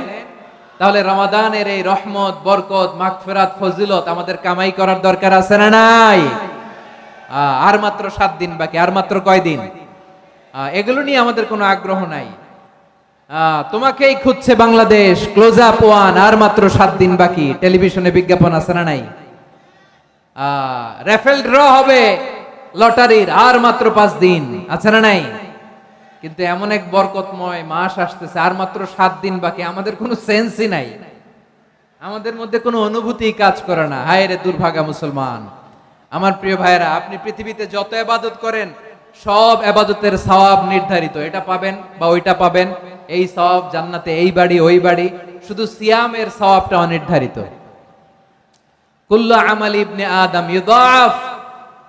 তাহলে রমাদানের এই রহমত, বরকত, মাগফিরাত, ফজিলত আমাদের কামাই করার দরকার আছে না নাই? আর মাত্র 7 দিন বাকি। আর মাত্র কয় দিন? এগুলো নিয়ে আমাদের কোনো আগ্রহ নাই। তোমাকেই খুঁজছে বাংলাদেশ, ক্লোজ আপ ওয়ান, আর মাত্র 7 দিন বাকি। টেলিভিশনে বিজ্ঞাপন আছে না নাই? রেফেল ড্র হবে লটারির, আর মাত্র 5 দিন, আছে না নাই? কিন্তু এমন এক বরকতময় মাস আসতেছে, আর মাত্র 7 দিন বাকি। আমাদের কোনো সেন্সই নাই, আমাদের মধ্যে কোনো অনুভূতি কাজ করে না। হায় রে দুর্ভাগা মুসলমান। আমার প্রিয় ভাইরা, আপনি পৃথিবীতে যত ইবাদত করেন সব ইবাদতের সওয়াব নির্ধারিত, এটা পাবেন বা ওইটা পাবেন, এই সওয়াব জান্নাতে, এই বাড়ি ওই বাড়ি। শুধু সিয়ামের সওয়াবটা অনির্ধারিত। কুল্লু আমাল ইবনে আদম ইউদাফ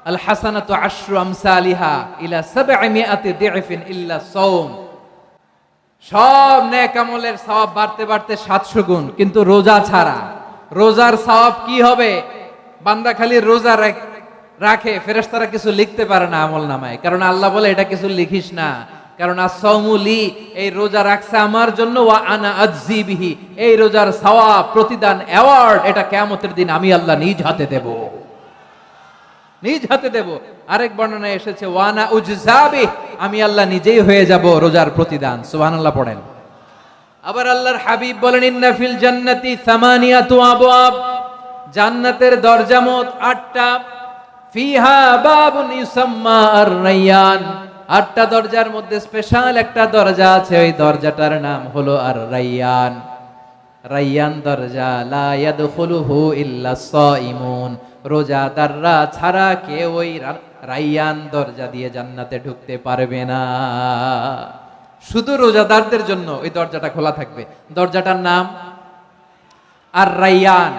আল হাসানাতু আশরু আমসালিহা ইলা 700 দিফিন ইল্লা সাওম। সব নেক আমলের সওয়াব বাড়তে বাড়তে 700 গুণ, কিন্তু রোজা ছাড়া। রোজার সওয়াব কি হবে? বান্দা খালি রোজা রাখে, ফেরেশতারা কিছু লিখতে পারে না আমল নামায়, কারণ আল্লাহ বলে এটা কিছু লিখিস না, কারণ as-সাওমুলি, এই রোজা রাখছে আমার জন্য, ওয়া আনা আজজি বিহি, এই রোজার সওয়াব, প্রতিদান, অ্যাওয়ার্ড, এটা কিয়ামতের দিন আমি আল্লাহ নিজ হাতে দেব, নিজ হাতে দেব। আরেক বর্ণনায় এসেছে ওয়া আনা উজজা বিহি, আমি আল্লাহ নিজেই হয়ে যাব রোজার প্রতিদান। সুবহানাল্লাহ পড়েন। আবার আল্লাহর হাবিব বলেন ইন্না ফিল জান্নাতি সামানিয়াতু আবওয়াব, জান্নাতের দরজা মোট 8টা। ফিহা বাবুন ইউসাম্মা আর-রায়্যান, 8টা দরজার মধ্যে স্পেশাল একটা দরজা আছে, ওই দরজাটার নাম হলো আর-রায়্যান। রায়্যান দরজা, লা ইয়াদখুলুহু ইল্লা সাইমুন, রোজাদাররা ছাড়া কেউ ওই রায়্যান দরজা দিয়ে জান্নাতে ঢুকতে পারবে না। শুধু রোজাদারদের জন্য ওই দরজাটা খোলা থাকবে। দরজাটার নাম আর-রায়্যান।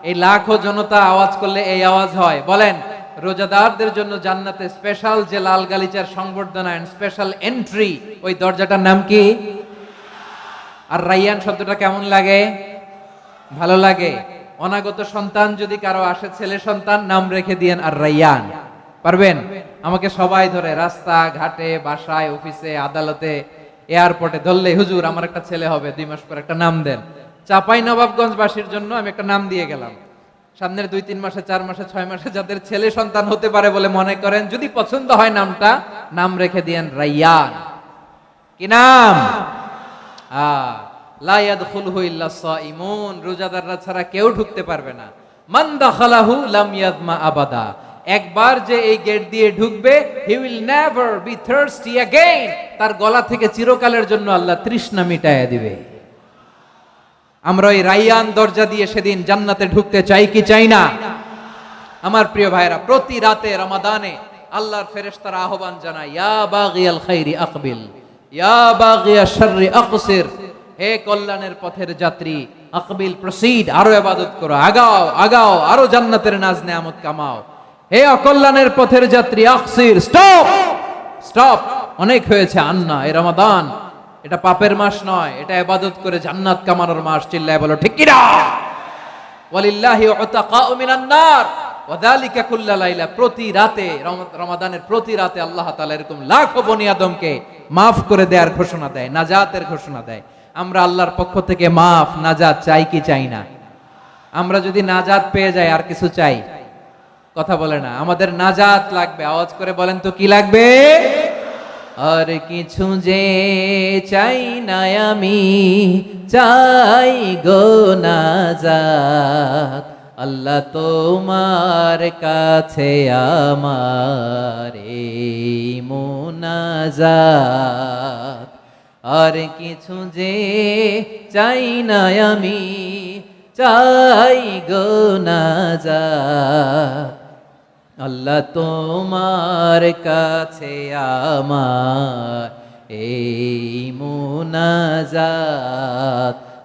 এই লাখো জনতা আওয়াজ করলে এই আওয়াজ হয়, বলেন রোজাদারদের জন্য জান্নাতে স্পেশাল যে লাল গালিচার সংবর্ধনা এন্ড স্পেশাল এন্ট্রি, ওই দরজাটার নাম কি? আর-রায়্যান শব্দটা কেমন লাগে? ভালো লাগে। অনাগত সন্তান যদি কারো আসে, ছেলে সন্তান, নাম রেখে দিয়েন আর-রায়্যান। পারবেন? আমাকে সবাই ধরে রাস্তা ঘাটে, বাসায়, অফিসে, আদালতে, এয়ারপোর্টে ধরলে, হুজুর আমার একটা ছেলে হবে 2 মাস পর, একটা নাম দেন। চাঁপাইনবাবগঞ্জবাসীর জন্য আমি একটা নাম দিয়ে গেলাম। সামনের 2-3 মাসে, 4 মাসে, 6 মাসে যাদের ছেলে সন্তান হতে পারে বলে মনে করেন, যদি পছন্দ হয় নামটা, নাম রেখে দিয়েন রায়্যান। কি নাম? লা ইয়াদখুলুহু ইল্লা সাইমুন, রোজাদাররা ছাড়া কেউ ঢুকতে পারবে না। মান দাখালাহু লাম ইয়াযমা আবাদা, একবার যে এই গেট দিয়ে ঢুকবে, he will never be thirsty again, তার গলা থেকে চিরকালের জন্য আল্লাহ তৃষ্ণা মিটায়া দিবে। আমরা ওই রায়্যান দরজা দিয়ে সেদিন জান্নাতে ঢুকতে চাই কি চাই না? আমার প্রিয় ভাইরা, প্রতি রাতে রমাদানে আল্লাহর ফেরেশতারা আহ্বান জানায়, ইয়া বাগিয়াল খাইরি আকবিল, ইয়া বাগিয়াশ শাররি আকসির, হে কল্যাণের পথের যাত্রী, আকবিল, প্রসিড, আরো ইবাদত করো, আগাও আগাও, আরো জান্নাতের নাজ নেয়ামত কামাও। হে অকল্যাণের পথের যাত্রী, আকসির, স্টপ স্টপ, অনেক হয়েছে। আন্না, এই রমাদান এটা পাপের মাস নয়, এটা ইবাদত করে জান্নাত কামানোর মাস। চিল্লায় বলো ঠিক কি না? ওয়ালিল্লাহি উতাকাউ মিনান নার ওয়া যালিকা কুল্লা লাইলা, প্রতি রাতে, রমাদানের প্রতি রাতে আল্লাহ তাআলা এরকম লাখো বনি আদমকে maaf করে দেওয়ার ঘোষণা দেয়, নাজাতের ঘোষণা দেয়। আমরা আল্লাহর পক্ষ থেকে maaf, নাজাত চাই কি চাই না? আমরা যদি নাজাত পেয়ে যাই আর কিছু চাই? কথা বলে না। আমাদের নাজাত লাগবে। আওয়াজ করে বলেন তো কি লাগবে? আর কিছু যে চাই না আমি, চাই গো নাজাত, আল্লাহ তোমার কাছে আমার এই মুনাজাত। আর কিছু যে চাই না আমি, চাই গো নাজাত, আল্লাহ তোমার কাছে আমার এই মুনাজাত,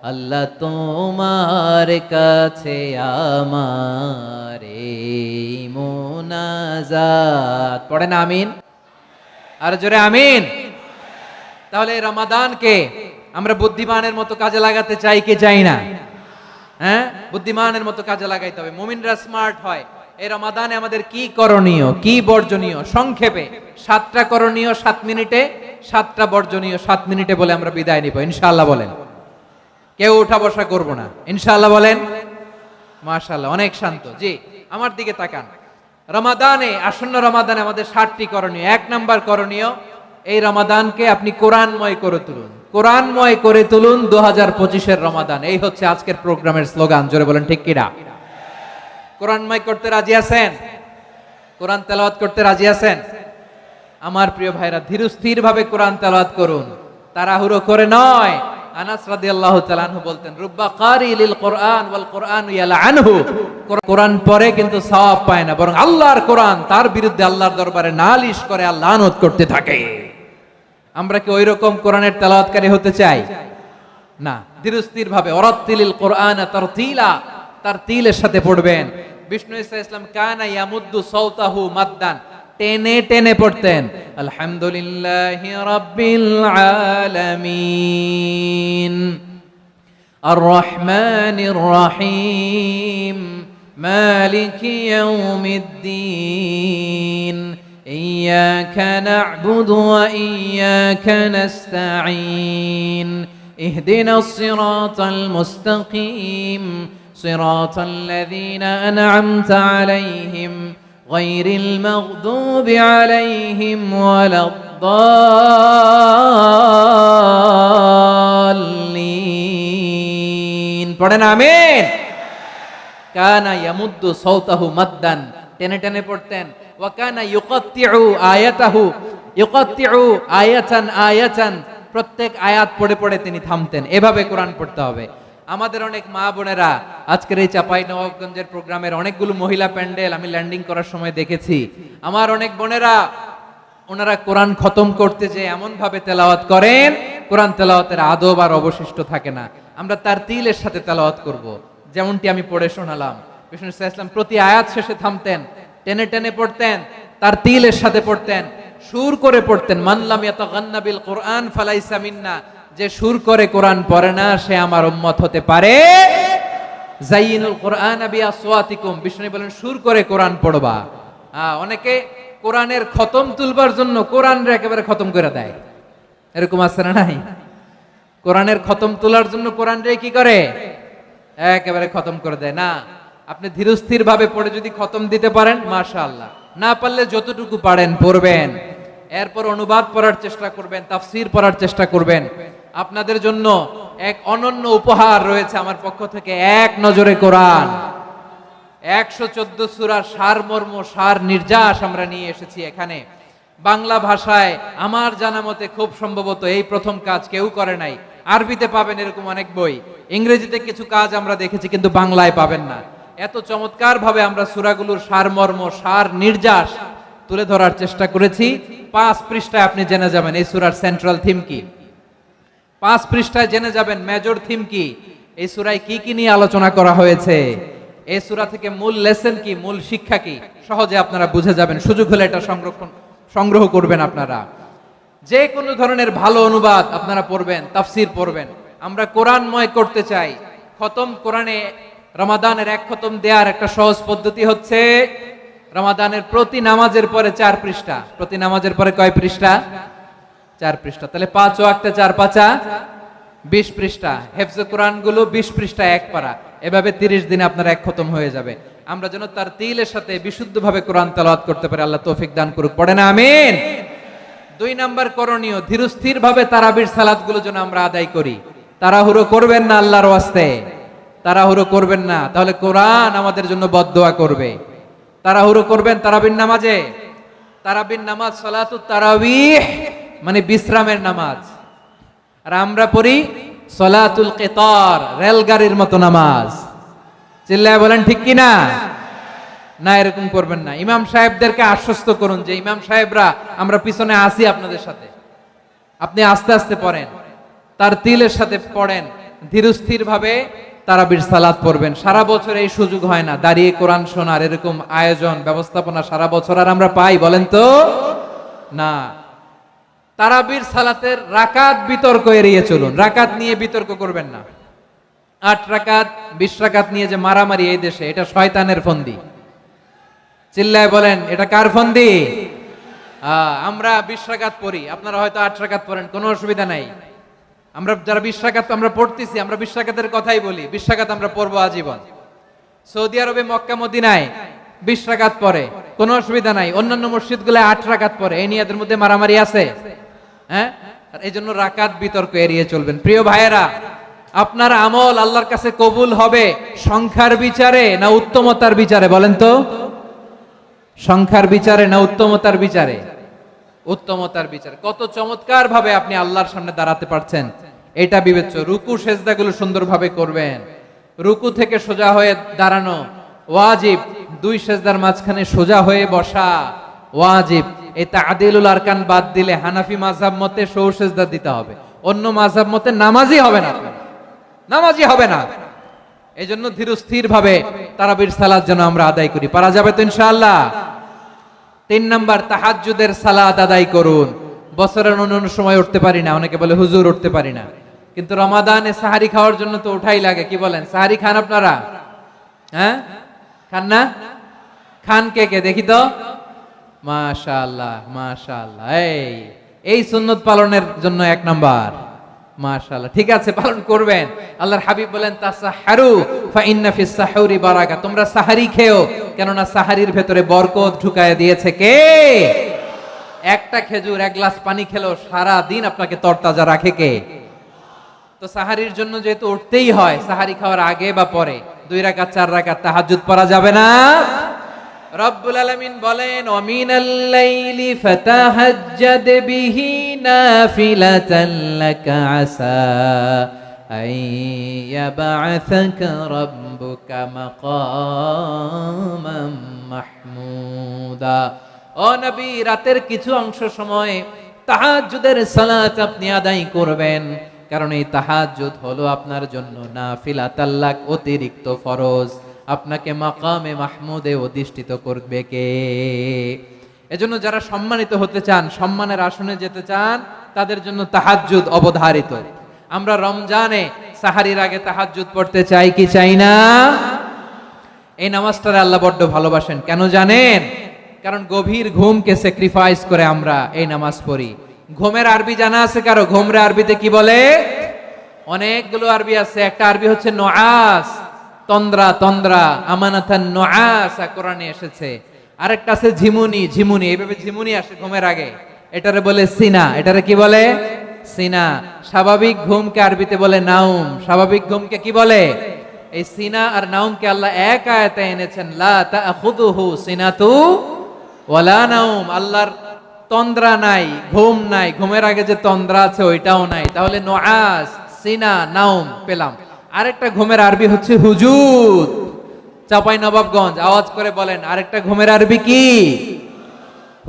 আল্লাহ তোমার কাছে আমার এই মুনাজাত। পড়েন আমিন, আর জোরে আমিন। তাহলে রমাদানকে আমরা বুদ্ধিমানের মতো কাজে লাগাতে চাই কি চাই না? হ্যাঁ, বুদ্ধিমানের মতো কাজে লাগাইতে হবে। মুমিনরা স্মার্ট হয়। এই রমাদানে আমাদের কি করণীয়, কি বর্জনীয়? সংক্ষেপে 7টা করণীয় 7 মিনিটে, 7টা বর্জনীয় 7 মিনিটে বলে আমরা বিদায় নিব ইনশাআল্লাহ। বলেন, কেউ উঠা বসা করব না ইনশাআল্লাহ। বলেন মাশাআল্লাহ, অনেক শান্ত। জি, আমার দিকে তাকান। রমাদানে, আসন্ন রমাদানে আমাদের 7টি করণীয়। 1 নাম্বার করণীয়, এই রমাদানকে আপনি কোরআনময় করে তুলুন। কোরআনময় করে তুলুন 2025-এর রমাদান। এই হচ্ছে আজকের প্রোগ্রামের স্লোগান। জোরে বলেন ঠিক কিনা? কোরআনময় করতে রাজি আছেন? কোরআন তেলাওয়াত করতে রাজি আছেন? আমার প্রিয় ভাইরা, ধীরস্থির ভাবে কোরআন তেলাওয়াত করুন, তাড়াহুড়ো করে নয়। আনাস রাদিয়াল্লাহু তাআলা আনহু বলতেন, রুব্বা কারি লিল কোরআন ওয়াল কোরআনু ইয়ালআনহু, কোরআন পড়ে কিন্তু সওয়াব পায় না, বরং আল্লাহর কোরআন তার বিরুদ্ধে আল্লাহর দরবারে নালিশ করে আর লানত করতে থাকে। আমরা কি ওইরকম কোরআনের তেলাওয়াতকারী হতে চাই? না। ধীরস্থির ভাবে ওয়ারাত্তিলিল কোরআনা তারতিলা, তারতিলের সাথে পড়বেন। বিষ্ণু ঈসা ইসলাম কানা ইয়ামুদ্দু সাওতাহু মাদ্দান, টেনে টেনে পড়তেন। আলহামদুলিল্লাহি রাব্বিল আলামিন আর রহমানির রহিম মালিকি ইয়াউমিদ্দিন ইয়্যাকা না'বুদু ওয়া ইয়্যাকা নাস্তাঈন ইহদিনাস সিরাতাল মুস্তাকিম সিরাতাল লাযীনা আন'আমতা আলাইহিম গায়রিল মাগদুবি আলাইহিম ওয়ালাদ-দাল্লিন। পড়েন আমিন। কানা ইয়ামুদ্দু সাওতাহু মাদ্দান, টেনে টেনে পড়তেন। ওয়া কানা ইউকাত্তিউ আয়াতাহু, ইউকাত্তিউ আয়াতান আয়াতান, প্রত্যেক আয়াত পড়ে পড়ে তিনি থামতেন। এভাবে কোরআন পড়তে হবে। আমাদের অনেক মা বোনেরা আজকের এই চাঁপাইনবাবগঞ্জের প্রোগ্রামের অনেকগুলো মহিলা প্যান্ডেল আমি ল্যান্ডিং করার সময় দেখেছি। আমার অনেক বোনেরা ওনারা কোরআন খতম করতে যে এমন ভাবে তেলাওয়াত করেন, কোরআন তেলাওয়াতের আদব আর অবশিষ্ট থাকে না। আমরা তারতিলের সাথে তেলাওয়াত করব, যেমনটি আমি পড়ে শোনালাম। বিষ্ণু ইসলাম প্রতি আয়াত শেষে থামতেন, টেনে টেনে পড়তেন, তারতিলের সাথে পড়তেন, সুর করে পড়তেন। মান লাম ইয়াতাগান্না বিল কোরআন ফালাইসা মিন্না, যে সুর করে কোরআন পড়ে না সে আমার উম্মত হতে পারে। যায়িনুল কোরআন বিআসওয়াতিকুম, বিষ্ণু বলেন সুর করে কোরআন পড়বা। অনেকে কোরআনের খতম তুলবার জন্য কোরআনরে একেবারে খতম করে দেয়, এরকম আছে না নাই? কোরআনের খতম তোলার জন্য কোরআনরে কি করে? একেবারে খতম করে দেয়। না, আপনি ধীরস্থির ভাবে পড়ে যদি খতম দিতে পারেন মাশাআল্লাহ, না পারলে যতটুকু পারেন পড়বেন। এরপর অনুবাদ পড়ার চেষ্টা করবেন, তাফসীর পড়ার চেষ্টা করবেন। আপনাদের জন্য এক অনন্য উপহার রয়েছে আমার পক্ষ থেকে, এক নজরে কোরআন। 114 সূরার সারমর্ম, সার নির্যাস আমরা নিয়ে এসেছি এখানে। বাংলা ভাষায় আমার জানা মতে খুব সম্ভবত এই প্রথম কাজ কেউ করে নাই। আরবিতে পাবেন এরকম অনেক বই, ইংরেজিতে কিছু কাজ আমরা দেখেছি, কিন্তু বাংলায় পাবেন না। এত চমৎকার ভাবে আমরা সূরাগুলোর সারমর্ম, সার নির্যাস তুলে ধরার চেষ্টা করেছি। 5 পৃষ্ঠায় আপনি জেনে যাবেন এই সূরার সেন্ট্রাল থিম কি। 5 পৃষ্ঠায় জেনে যাবেন মেজর থিম কি, এই সূরায় কি কি নিয়ে আলোচনা করা হয়েছে, এই সূরা থেকে মূল লেসন কি, মূল শিক্ষা কি, সহজে আপনারা বুঝে যাবেন। সুযোগ হলে এটা সংগ্রহ করবেন। আপনারা যে কোনো ধরনের ভালো অনুবাদ আপনারা পড়বেন, তাফসীর পড়বেন। আমরা কোরআনময় করতে চাই। খতম কোরআনে রমাদানের 1 খতম দেওয়ার একটা সহজ পদ্ধতি হচ্ছে রমাদানের প্রতি নামাজের পরে 4 পৃষ্ঠা। প্রতি নামাজের পরে কয় পৃষ্ঠা? 4 পৃষ্ঠা। তাহলে 5 ওয়াক্তে 4 পাঁচা 20 পৃষ্ঠা। হেফজে কোরআন গুলো 20 পৃষ্ঠা এক পারা। এভাবে 30 দিনে আপনার 1 খতম হয়ে যাবে। আমরা যেন তারতিলের সাথে বিশুদ্ধভাবে কোরআন তেলাওয়াত করতে পারি, আল্লাহ তৌফিক দান করুক। পড়েন আমিন। 2 নাম্বার করণীয়, ধীরস্থির ভাবে তারাবির সালাত গুলো যেন আমরা আদায় করি। তাড়াহুড়ো করবেন না আল্লাহর ওয়াস্তে, তাড়াহুড়ো করবেন না, তাহলে কোরআন আমাদের জন্য বদদোয়া করবে। তাড়াহুড়ো করবেন তারাবির নামাজে। তারাবির নামাজ সালাতুত তারাবিহ মানে বিশ্রামের নামাজ। আর আমরা পড়ি সালাতুল কিতার, রেলগাড়ির মতো নামাজ। চিল্লায় বলেন ঠিক কি না? না, এরকম করবেন না। ইমাম সাহেবদেরকে আশ্বস্ত করুন যে ইমাম সাহেবরা আমরা পিছনে আসি আপনাদের সাথে, আপনি আস্তে আস্তে পড়েন, তারতিলের সাথে পড়েন, ধীরস্থির ভাবে তারাবির সালাত পড়বেন। সারা বছর এই সুযোগ হয় না দাঁড়িয়ে কোরআন শোনার, এরকম আয়োজন ব্যবস্থাপনা সারা বছর আর আমরা পাই বলেন তো? না। তারাবির সালাতের রাকাত বিতর্ক এড়িয়ে চলুন। রাকাত নিয়ে বিতর্ক করবেন না। 8 রাকাত 20 রাকাত নিয়ে যে মারামারি এই দেশে, এটা শয়তানের ফন্দি। চিল্লায় বলেন এটা কার ফন্দি? আমরা 20 রাকাত পড়ি, আপনারা হয়তো 8 রাকাত পড়েন, কোনো অসুবিধা নাই। আমরা যারা 20 রাকাত আমরা পড়তেছি, আমরা 20 রাকাতের কথাই বলি। 20 রাকাত আমরা পড়বো আজীবন। সৌদি আরবে মক্কা মদিনায় 20 রাকাত পড়ে, কোনো অসুবিধা নাই। অন্যান্য মসজিদগুলো 8 রাকাত পড়ে, এই নিয়ে এদের মধ্যে মারামারি আছে? হ্যাঁ, এই জন্য রাকাত বিতর্ক এড়িয়ে চলবেন। প্রিয় ভাইয়েরা, আপনার আমল আল্লাহর কাছে কবুল হবে সংখ্যার বিচারে না উত্তমতার বিচারে বলেন তো? সংখ্যার বিচারে না উত্তমতার বিচারে? উত্তমতার বিচারে। কত চমৎকার ভাবে আপনি আল্লাহর সামনে দাঁড়াতে পারছেন এটা বিবেচ্য। রুকু সেজদাগুলো সুন্দরভাবে করবেন। রুকু থেকে সোজা হয়ে দাঁড়ানো ওয়াজিব, দুই সেজদার মাঝখানে সোজা হয়ে বসা ওয়াজিব। এই তা'দিলুল আরকান বাদ দিলে হানাফি মাযহাব মতে সৌ সেজদা দিতে হবে, অন্য মাযহাব মতে নামাজই হবে না, নামাজই হবে না। এই জন্য ধীরস্থির ভাবে তারাবির সালাত যেন আমরা আদায় করি। পারা যাবে তো ইনশাআল্লাহ? 3 নাম্বার, তাহাজ্জুদের সালাত আদায় করুন। বছরের অন্য সময় উঠতে পারি না, অনেকে বলে হুজুর উঠতে পারি না, কিন্তু রমাদানে সাহারি খাওয়ার জন্য তো উঠাই লাগে। কি বলেন, সাহারি খান আপনারা? হ্যাঁ, খান না? খান কে কে দেখি তো? মাশাআল্লাহ মাশাআল্লাহ। এই সুন্নত পালনের জন্য 1 নাম্বার। মাশাআল্লাহ, ঠিক আছে, পালন করবেন। আল্লাহর হাবিব বলেন তাসাহহারু ফা ইন্না ফিস সাহুরি বারাকা, তোমরা সাহারি খেও, কেননা সাহারির ভেতরে বরকত ঢুকায় দিয়েছে কে? একটা খেজুর, 1 গ্লাস পানি খেলেও সারা দিন আপনাকে তরতাজা রাখে কে? তো সাহারির জন্য যেহেতু উঠতেই হয়, সাহারি খাওয়ার আগে বা পরে 2 রাকাত 4 রাকাত তাহাজ্জুদ পড়া যাবে না? রব্বুল আলামিন বলেন ওয়ামিনাল লাইলি ফাতাহাজ্জাদ বিহি নাফিলাতান লাকা আসা আইয়াবআসাকা রাব্বুকা মাকামাম মাহমুদা। ও নবী, রাতের কিছু অংশ সময় তাহাজ্জুদের সালাত আপনি আদায় করবেন, কারণ এই তাহাজ্জুদ হলো আপনার জন্য নাফিলাতাল লাক, অতিরিক্ত ফরজ। আপনাকে মাকামে মাহমুদে অধিষ্ঠিত করবে কে? এজন্য যারা সম্মানিত হতে চান, সম্মানের আসনে যেতে চান, তাদের জন্য তাহাজ্জুদ অবধারিত। আমরা রমজানে সাহারির আগে তাহাজ্জুদ পড়তে চাই কি চাই না? এই নামাজটারে আল্লাহ বড্ড ভালোবাসেন। কেন জানেন? কারণ গভীর ঘুমকে স্যাক্রিফাইস করে আমরা এই নামাজ পড়ি। ঘুমের আরবি জানা আছে কারো? ঘুমরে আরবিতে কি বলে? অনেকগুলো আরবি আছে। একটা আরবি হচ্ছে নুআস, তন্দ্রা, তন্দ্রা, আমানাতান নুআসা কোরআনে এসেছে। আরেকটা আছে ঝিমুনি, ঝিমুনি, এইভাবে ঝিমুনি আসে ঘুমের আগে, এটারে বলে সিনা। এটারে কি বলে? সিনা। স্বাভাবিক ঘুমকে আরবিতে বলে নাউম। স্বাভাবিক ঘুমকে কি বলে? এই সিনা আর নাউমকে আল্লাহ এক আয়াতে এনেছেন, লা তাখুযুহু সিনাতু ওয়ালা নাউম। আল্লাহর তন্দ্রা নাই, ঘুম নাই। ঘুমের আগে যে তন্দ্রা আছে ওইটাও নাই। তাহলে নুআস, সিনা, নাউম পেলাম। আরেকটা ঘুমের আরবি হচ্ছে হুজুদ। চাপাই নবাবগঞ্জ আওয়াজ করে বলেন, আরেকটা ঘুমের আরবি কি?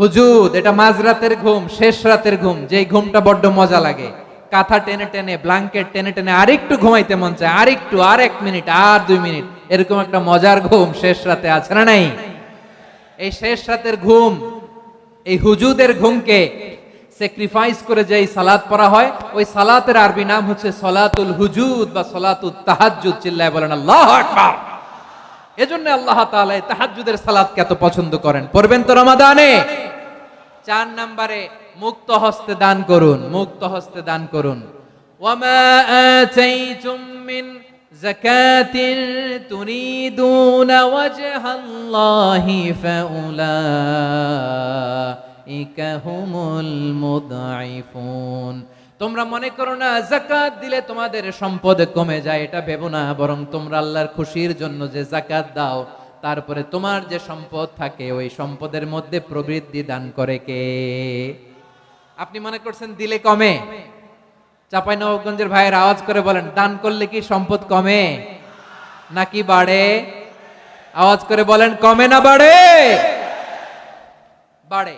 হুজুদ। এটা মাঝরাতের ঘুম, শেষ রাতের ঘুম, যেই ঘুমটা বড্ড মজা লাগে। কাঁথা টেনে টেনে, ব্ল্যাঙ্কেট টেনে টেনে আরেকটু ঘুমাইতে মন চায়, আরেকটু, আর 1 মিনিট, আর 2 মিনিট, এরকম একটা মজার ঘুম শেষ রাতে আছে না নাই? এই শেষ রাতের ঘুম, এই হুজুদের ঘুমকে স্যাক্রিফাইস করে যেই সালাত পড়া হয়, ওই সালাতের আরবি নাম হচ্ছে সলাতুল হুজুদ বা সলাতুত তাহাজ্জুদ। চিল্লায় বলেন আল্লাহু আকবার। এজন্য আল্লাহ তাআলা এই তাহাজ্জুদের সালাতকে এত পছন্দ করেন। পড়বেন তো রমাদানে। 4 নম্বরে মুক্ত হস্তে দান করুন, মুক্ত হস্তে দান করুন। ওয়ামা আতাইতুম মিন যাকাতিন তুরিদুনা ওয়াজহাল্লাহি ফাউলাইকা হুমুল মুদঈফুন। তোমরা মনে করো না যাকাত দিলে তোমাদের সম্পদ কমে যায়, এটা ভেবো না। বরং তোমরা আল্লাহর খুশির জন্য যে যাকাত দাও, তারপরে তোমার যে সম্পদ থাকে ওই সম্পদের মধ্যে প্রবৃদ্ধি দান করে কে? আপনি মনে করছেন দিলে কমে? চাঁপাইনবাবগঞ্জের ভাইয়ের আওয়াজ করে বলেন, দান করলে কি সম্পদ কমে নাকি বাড়ে? আওয়াজ করে বলেন, কমে না বাড়ে? বাড়ে।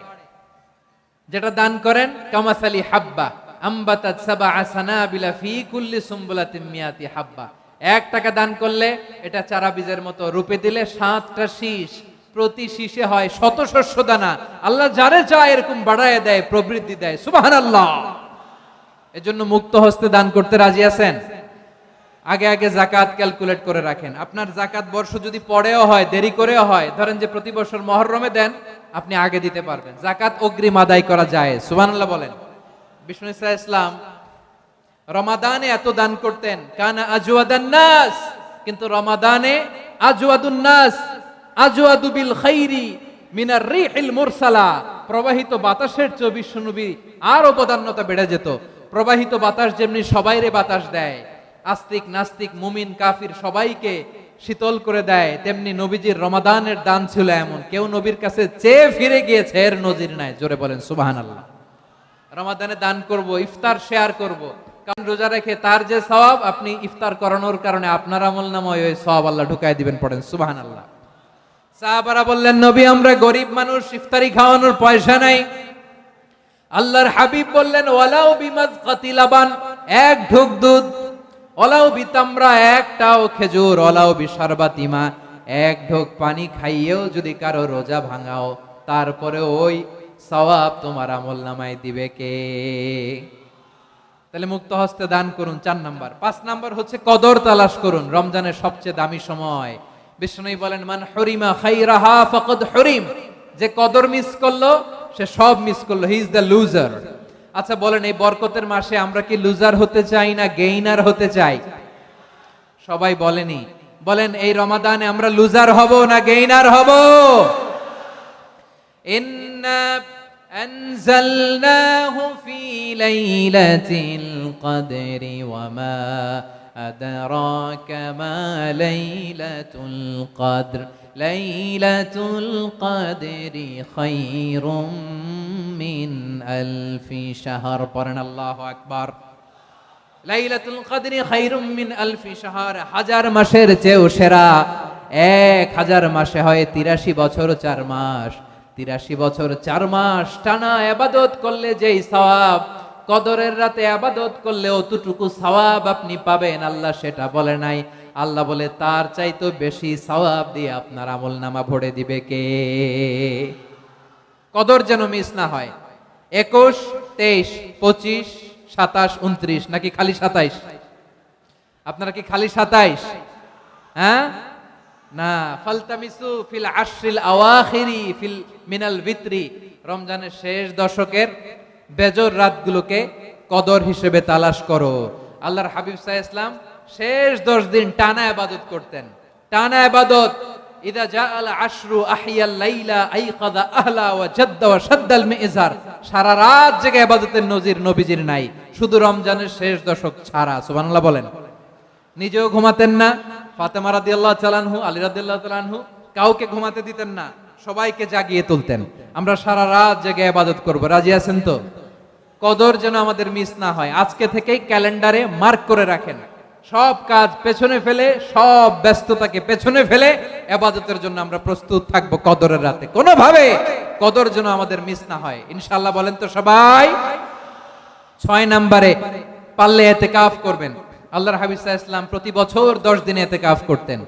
যেটা দান করেন, কামাসালি হাব্বা আম্বাতাত সাবআ সানাবিলা ফি কুল্লি সুমবুলাতিন মিয়াতি হাব্বা। 1 টাকা দান করলে এটা চারা বীজের মতো, রূপে দিলে 7টা শীষ, প্রতি শীষে হয় 100 শস্য দানা। আল্লাহ যারে চায় এরকম বাড়ায় দেয়, প্রবৃদ্ধি দেয়। সুবহানাল্লাহ। এজন্য মুক্ত হস্তে দান করতে রাজি আছেন? আগে আগে যাকাত ক্যালকুলেট করে রাখেন। আপনার যাকাত বর্ষ যদি পরেও হয়, দেরি করেও হয়, ধরেন যে প্রতি বছর মুহররমে দেন, আপনি আগে দিতে পারবেন। যাকাত অগ্রিম আদায় করা যায়। সুবহানাল্লাহ বলেন। বিষ্ণু ইসা ইসলাম রমাদানে এত দান করতেন, কানা আজওয়াদান নাস, কিন্তু রমাদানে আজওয়াদুন নাস আজওয়াদু বিল খাইরি মিনার রিহিল মুরসালা। প্রবাহিত বাতাসের চেয়ে বিশ্বনবী আর অবদান্যতা বেড়ে যেত। প্রবাহিত বাতাস যেমনি সবাইরে বাতাস দেয়, আস্তিক নাস্তিক মুমিন কাফির সবাইকে শীতল করে দেয়, তেমনি নবীজির রমাদানের দান ছিল এমন, কেউ নবীর কাছে চেয়ে ফিরে গিয়েছে এর নজির নাই। জোরে বলেন সুবহানাল্লাহ। রমাদানে দান করব, ইফতার শেয়ার করব, কারণ রোজা রেখে তার যে সওয়াব, আপনি ইফতার করানোর কারণে আপনার আমলনামায় ওই সওয়াব আল্লাহ ঢুকায় দিবেন। পড়েন সুবহানাল্লাহ। সাহাবারা বললেন, নবী আমরা গরিব মানুষ, ইফতারি খাওয়ানোর পয়সা নাই। আল্লাহর হাবিব বললেন, ওয়ালাউ বিমাজকাতি লাবান, এক ঢোক দুধ, ওয়ালাউ বিতামরা, একটাও খেজুর, ওয়ালাউ বিশারবাতিমা, এক ঢোক পানি খাইয়েও যদি কারো রোজা ভাঙাও, তারপরে ওই সওয়াব তোমার আমলনামায় দিবে কে? তাহলে মুক্ত হস্তে দান করুন, 4 নাম্বার। 5 নাম্বার হচ্ছে কদর তালাশ করুন, রমজানের সবচেয়ে দামি সময়। বিষ্ণু বলেন, মান হুরিমা খাইরাহা ফাকাদ হুরিম, যে কদর মিস করলো সে সব মিস করলো, হি ইজ দ্য লুজার। আচ্ছা বলেন, এই বরকতের মাসে আমরা কি লুজার হতে চাই না গেইনার হতে চাই? সবাই বলেনি, বলেন এই রমাদানে আমরা লুজার হব না গেইনার হব? ইন্না আনজালনাহু ফি লাইলাতিল কদরি ওয়া মা আদরাকা মা লাইলাতুল কদর লাইলাতুল কদরি খায়রুম মিন আলফি শাহর। পড়েন আল্লাহু আকবার। লাইলাতুল কদরি খায়রুম মিন আলফি শাহর, 1000 মাসের চেয়েও সেরা। 1000 মাসে হয় 83 বছর 4 মাস। 83 বছর 4 মাস টানা ইবাদত করলে যেই সওয়াব, কদরের রাতে ইবাদত করলে অতটুকু সওয়াব আপনি পাবেন, আল্লাহ সেটা বলে নাই। আল্লাহ বলে তার চাইতে বেশি সওয়াব দিয়ে আপনার আমলনামা ভরে দিবে কে? কদর যেন মিস না হয়। 21, 23, 25, 27, 29 নাকি খালি 27? আপনারা কি খালি 27? হ্যাঁ না, ফালতামিসু ফিল আশরিল আওয়াখিরি ফিল মিনাল ভিতরি, রমজানের শেষ দশকের বেজর রাতগুলোকে কদর হিসেবে তালাশ করো। আল্লাহর হাবিব সাল্লাল্লাহু আলাইহি ওয়াসাল্লাম শেষ 10 দিন টানা ইবাদত করতেন, টানা ইবাদত। ইদা জাআল আশরু আহিয়াল লাইলা আইকাযা আহলা ওয়া জাদ্দা ওয়া শাদ্দাল মিজার, সারা রাত জেগে ইবাদতের নজির নবীজির নাই, শুধু রমজানের শেষ দশক ছাড়া। সুবহানাল্লাহ বলেন। নিজেও ঘুমাতেন না, ফাতেমা রাদিয়াল্লাহু তাআলা আনহু, আলী রাদিয়াল্লাহু তাআলা আনহু কাউকে ঘুমাতে দিতেন না, সবাইকে জাগিয়ে তুলতেন। আমরা সারা রাত জেগে ইবাদত করব, রাজি আছেন তো? কদর যেন আমাদের মিস না হয়। আজকে থেকেই ক্যালেন্ডারে মার্ক করে রাখেন, সব কাজ পেছনে ফেলে, সব ব্যস্ততাকে পেছনে ফেলে ইবাদতের জন্য আমরা প্রস্তুত থাকবো কদরের রাতে। কোনোভাবে কদর যেন আমাদের মিস না হয়, ইনশাআল্লাহ। বলেন তো সবাই। 6 নম্বরে পারলে ইতিকাফ করবেন। আল্লাহর হাবিব সাল্লাল্লাহু আলাইহি ওয়াসাল্লাম প্রতি বছর 10 দিন ইতিকাফ করতেন।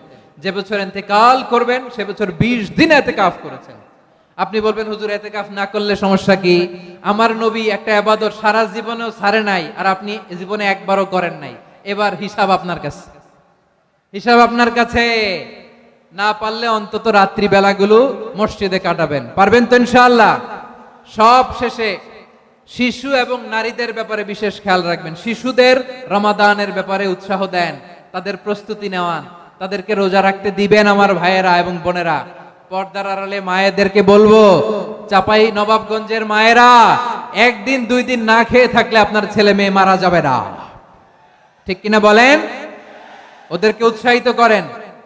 যে বছর ইন্তেকাল করবেন সে বছর 20 দিন ইতিকাফ করেছেন। আপনি বলবেন, হুজুর ইতিকাফ না করলে সমস্যা কি? আমার নবী একটা ইবাদত সারা জীবনেও ছাড়ে নাই, আর আপনি জীবনে একবারও করেন নাই। এবার হিসাব আপনার কাছে, হিসাব আপনার কাছে। না পারলে অন্তত রাত্রি বেলাগুলো মসজিদে কাটাবেন, পারবেন তো ইনশাআল্লাহ? সব শেষে শিশু এবং নারীদের ব্যাপারে বিশেষ খেয়াল রাখবেন। শিশুদের রমাদানের ব্যাপারে উৎসাহ দেন, তাদের প্রস্তুতি নেওয়ান, তাদেরকে রোজা রাখতে দিবেন। আমার ভাইয়েরা এবং বোনেরা, পর্দার আড়ালে মায়েদেরকে বলবো, চাপাই নবাবগঞ্জের মায়েরা, 1 দিন 2 দিন না খেয়ে থাকলে আপনার ছেলে মেয়ে মারা যাবে না, ঠিক কিনা বলেন? ওদেরকে উৎসাহিত করেন,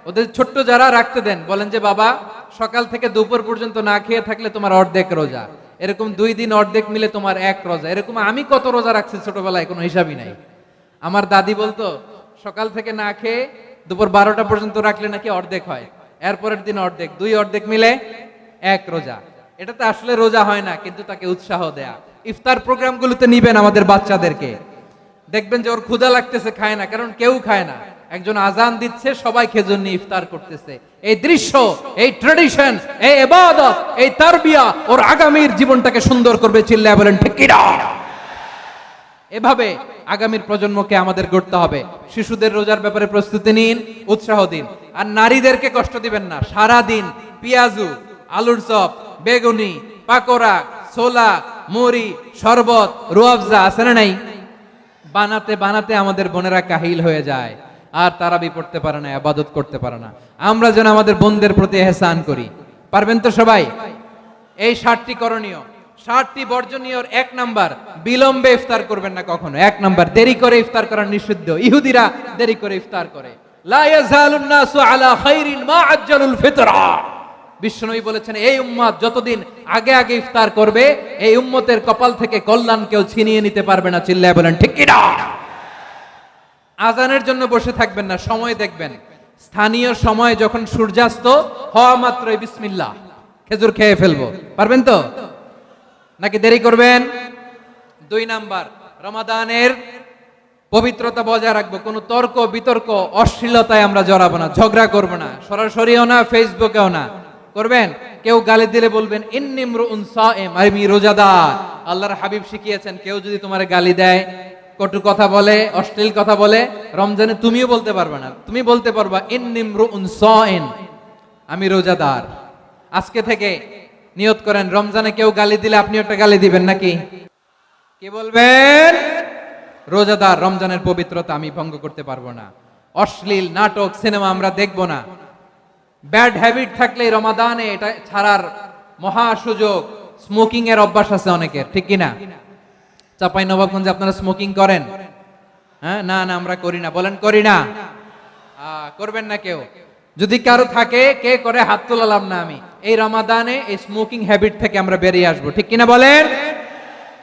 ওদের ছোট্ট যারা রাখতে দেন, বলেন যে বাবা সকাল থেকে দুপুর পর্যন্ত না খেয়ে থাকলে তোমার অর্ধেক রোজা, এরকম 2 দিন অর্ধেক মিলে তোমার 1 রোজা। এরকম আমি কত রোজা রাখছি ছোটবেলায়, কোনো হিসাবই নাই। আমার দাদি বলতো সকাল থেকে না খেয়ে দুপুর 12টা পর্যন্ত রাখলে নাকি অর্ধেক হয়, এরপরের দিন অর্ধেক, 2 অর্ধেক মিলে 1 রোজা। এটা তো আসলে রোজা হয় না, কিন্তু তাকে উৎসাহ দেয়া। ইফতার প্রোগ্রামগুলোতে নিবেন আমাদের বাচ্চাদেরকে, দেখবেন যে ওর ক্ষুধা লাগতেছে, খায় না, কারণ কেউ খায় না। একজন আজান দিচ্ছে, সবাই খেজুর নিয়ে ইফতার করতেছে। এই দৃশ্য, এই ট্র্যাডিশন, এই ইবাদত, এই তারবিয়া ওর আগামীর জীবনটাকে সুন্দর করবে। চিল্লায় বলেন ঠিক কি না? এভাবে আগামীর প্রজন্মকে আমাদের গড়তে হবে। শিশুদের রোজার ব্যাপারে প্রস্তুতি নিন, উৎসাহ দিন। আর নারীদেরকে কষ্ট দিবেন না। সারা দিন পেঁয়াজু, আলুর চপ, বেগুনি, পাকোড়া, ছোলা, মুড়ি, শরবত, রুয়াবজা আছে না নাই? বানাতে বানাতে আমাদের বোনেরা কাহিল হয়ে যায়, আর তারাবি পড়তে পারে না, ইবাদত করতে পারে না। আমরা যেন আমাদের বোনদের প্রতি ইহসান করি। পারবেন তো সবাই? এই 7টি করণীয়, 7টি বর্জনীয়। 1 নাম্বার, বিলম্বে ইফতার করবেন না কখনো। 1 নাম্বার, দেরি করে ইফতার করা নিষিদ্ধ। ইহুদিরা দেরি করে ইফতার করে। লা ইয়াজালুন নাসু আলা খাইরিন মা আজ্জালুল ফিতরা। বিশ্বনবী বলেছেন, এই উম্মত যতদিন আগে আগে ইফতার করবে, এই উম্মতের কপাল থেকে কল্যাণ কেউ ছিনিয়ে নিতে পারবে না। চিল্লায় বলেন ঠিক কি না? আজানের জন্য বসে থাকবেন না, সময় দেখবেন। স্থানীয় সময় যখন সূর্যাস্ত হওয়া মাত্রই বিসমিল্লাহ, খেজুর খেয়ে ফেলবো। পারবেন তো নাকি দেরি করবেন? 2 নাম্বার, রমাদানের পবিত্রতা বজায় রাখবো। কোনো তর্ক বিতর্ক অশ্লীলতায় আমরা জড়াবো না, ঝগড়া করবো না, সরাসরিও না, ফেসবুকেও না। করবেন? কেউ গালি দিলে বলবেন ইন্নী ইমরুউন সাইম, আমি রোজাদার। আল্লাহর হাবিব শিখিয়েছেন, কেউ যদি তোমার গালি দেয়, কটু কথা বলে, অশ্লীল কথা বলে, রমজানে তুমিও বলতে পারবে না। তুমি বলতে পারবা ইন্নী ইমরুউন সাইম, আমি রোজাদার। আজকে থেকে নিয়ত করেন, রমজানে কেউ গালি দিলে আপনি একটা গালি দিবেন নাকি? কি বলবেন? রোজাদার, রমজানের পবিত্রতা আমি ভঙ্গ করতে পারবো না। অশ্লীল নাটক সিনেমা আমরা দেখবো না। ব্যাড হ্যাবিট থাকলে রমাদানে এটা ছাড়ার মহা সুযোগ। স্মোকিং এর অভ্যাস আছে অনেকের, ঠিক কিনা? চাপাই নবাবগঞ্জে আপনারা স্মোকিং করেন? হ্যাঁ, না না আমরা করি না। বলেন করি না। করবেন না কেউ? যদি কারো থাকে, কে করে হাত তোলালাম না আমি। এই রমাদানে এই স্মোকিং হ্যাবিট থেকে আমরা বেরিয়ে আসবো, ঠিক কিনা বলেন?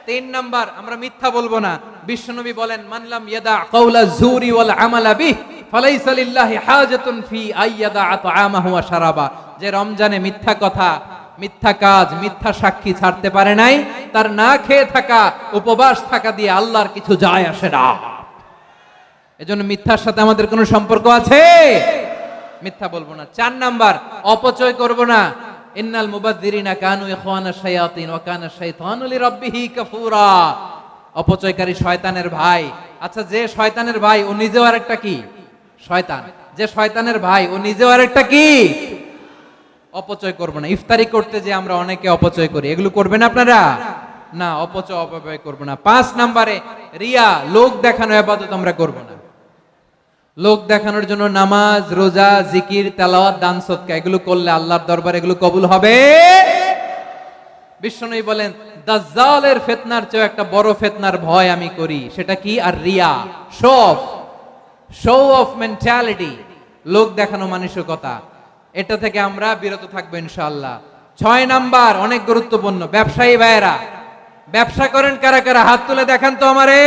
3 নাম্বার, আমরা মিথ্যা বলবো না। বিশ্বনবী বলেন, মানলাম ইয়াদা কাওলা যুরি ওয়াল আমালা বিহি ফালাইসা লিল্লাহি হাজাতুন ফি আইয়াদা আতআমাহু ওয়া শারাবা। যে রমজানে মিথ্যা কথা, মিথ্যা কাজ, মিথ্যা সাক্ষী ছাড়তে পারে নাই, তার না খেয়ে থাকা, উপবাস থাকা দিয়ে আল্লাহর কিছু যায় আসে না। এজন্য মিথ্যার সাথে আমাদের কোনো সম্পর্ক আছে? মিথ্যা বলবো না। 4 নাম্বার, অপচয় করব না। ইন্নাল মুবাযযিরিনা কানু ইখওয়ানা শায়াতিন ওয়া কানা শাইতানু লিরাব্বিহি কাফুরা। অপচয়কারী শয়তানের ভাই। আচ্ছা, যে শয়তানের ভাই ও নিজেও আরেকটা কি? শয়তান। যে শয়তানের ভাই ও নিজেও আরেকটা কি? অপচয় করব না। ইফতারি করতে যে আমরা অনেকে অপচয় করি, এগুলো করবেন আপনারা? না, অপচয় অপব্যয় করব না। 5 নম্বরে, রিয়া, লোক দেখানো ইবাদত আমরা করব না। লোক দেখানোর জন্য নামাজ, রোজা, জিকির, তেলাওয়াত, দান সদকা এগুলো করলে আল্লাহর দরবারে এগুলো কবুল হবে। বিশ্বনবী বলেন, দাজ্জালের ফিতনার চেয়ে একটা বড় ফিতনার ভয় আমি করি, সেটা কি? আর রিয়া, শো অফ মেন্টালিটি, লোক দেখানো মানসিকতা। এটা থেকে আমরা বিরত থাকবো ইনশাআল্লাহ। 6 নাম্বার, অনেক গুরুত্বপূর্ণ, ব্যবসায়ী ভাইয়েরা, ব্যবসা করেন কারা কারা? হাত তুলে দেখান তো আমারে।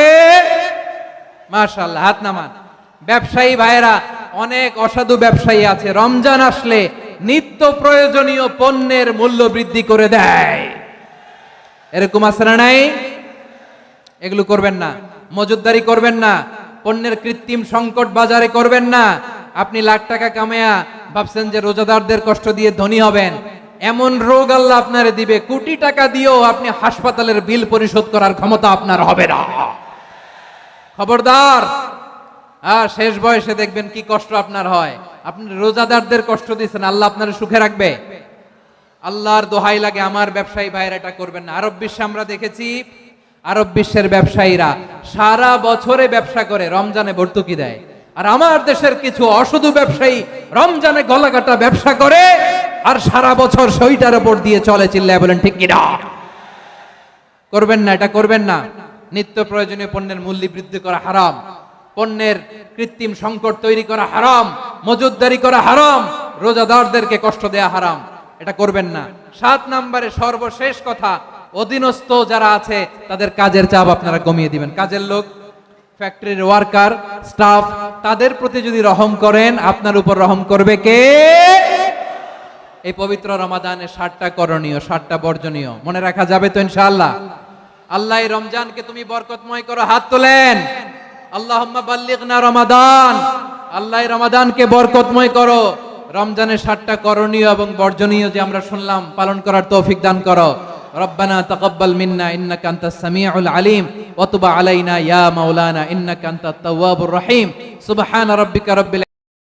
মাশাআল্লাহ, হাত নামান। ব্যবসায়ী ভাইয়েরা, অনেক অসাধু ব্যবসায়ী আছে, রমজান আসলে নিত্য প্রয়োজনীয় পণ্যের মূল্য বৃদ্ধি করে দেয়। এরকম আছে না নাই? এগুলো করবেন না। মজুদদারি করবেন না। পণ্যের কৃত্রিম সংকট বাজারে করবেন না। আপনি লাখ টাকা কামায়া ভাবছেন যে রোজাদারদের কষ্ট দিয়ে ধনী হবেন। এমন রোগ আল্লাহ আপনারে দিবে, কোটি টাকা দিয়েও আপনি হাসপাতালের বিল পরিশোধ করার ক্ষমতা আপনার হবে না। খবরদার। শেষ বয়সে দেখবেন কি কষ্ট আপনার হয়। আপনি রোজাদারদের কষ্ট দিচ্ছেন, আল্লাহ আপনার সুখে রাখবে? আল্লাহর দোহাই লাগে, আমার ব্যবসায়ী ভাইয়েরা এটা করবেন না। আরব বিশ্বে আমরা দেখেছি, আরব বিশ্বের ব্যবসায়ীরা সারা বছরে ব্যবসা করে, রমজানে ভর্তুকি দেয়। আর আমার দেশের কিছু অসাধু ব্যবসায়ী রমজানে গলাকাটা ব্যবসা করে আর সারা বছর সইটার উপর দিয়ে চলে। চিল্লায় বলেন ঠিক কিনা? করবেন না, এটা করবেন না। নিত্য প্রয়োজনীয় পণ্যের মূল্য বৃদ্ধি করা হারাম, পণ্যের কৃত্রিম সংকট তৈরি করা হারাম, মজুদদারি করা হারাম, রোজাদারদেরকে কষ্ট দেয়া হারাম, এটা করবেন না। 7 নম্বরে সর্বশেষ কথা, অধীনস্থ যারা আছে তাদের কাজের চাপ আপনারা কমিয়ে দিবেন। কাজের লোক, ফ্যাক্টরির ওয়ার্কার, স্টাফ, তাদের প্রতি যদি রহম করেন, আপনার উপর রহম করবে কে? এই পবিত্র রমাদানে 7টা করণীয়, 7টা বর্জনীয় মনে রাখা যাবে তো ইনশাআল্লাহ? আল্লাহ এই রমজানকে তুমি বরকতময় করো। হাত তোলেন। আল্লাহুম্মা বাল্লিগনা রমাদান। আল্লাহ এই রমাদানকে বরকতময় করো। রমজানের 7টা করণীয় এবং বর্জনীয় যে আমরা শুনলাম, পালন করার তৌফিক দান করো। রব্বানা তাকাব্বাল মিন্না ইন্নাকা আনতাস সামিউল আলিম ওয়া তুব আলাইনা ইয়া মাওলানা ইন্নাকা আনতাত তাওয়াবুর রহিম। সুবহান রাব্বিকা রাব্বিল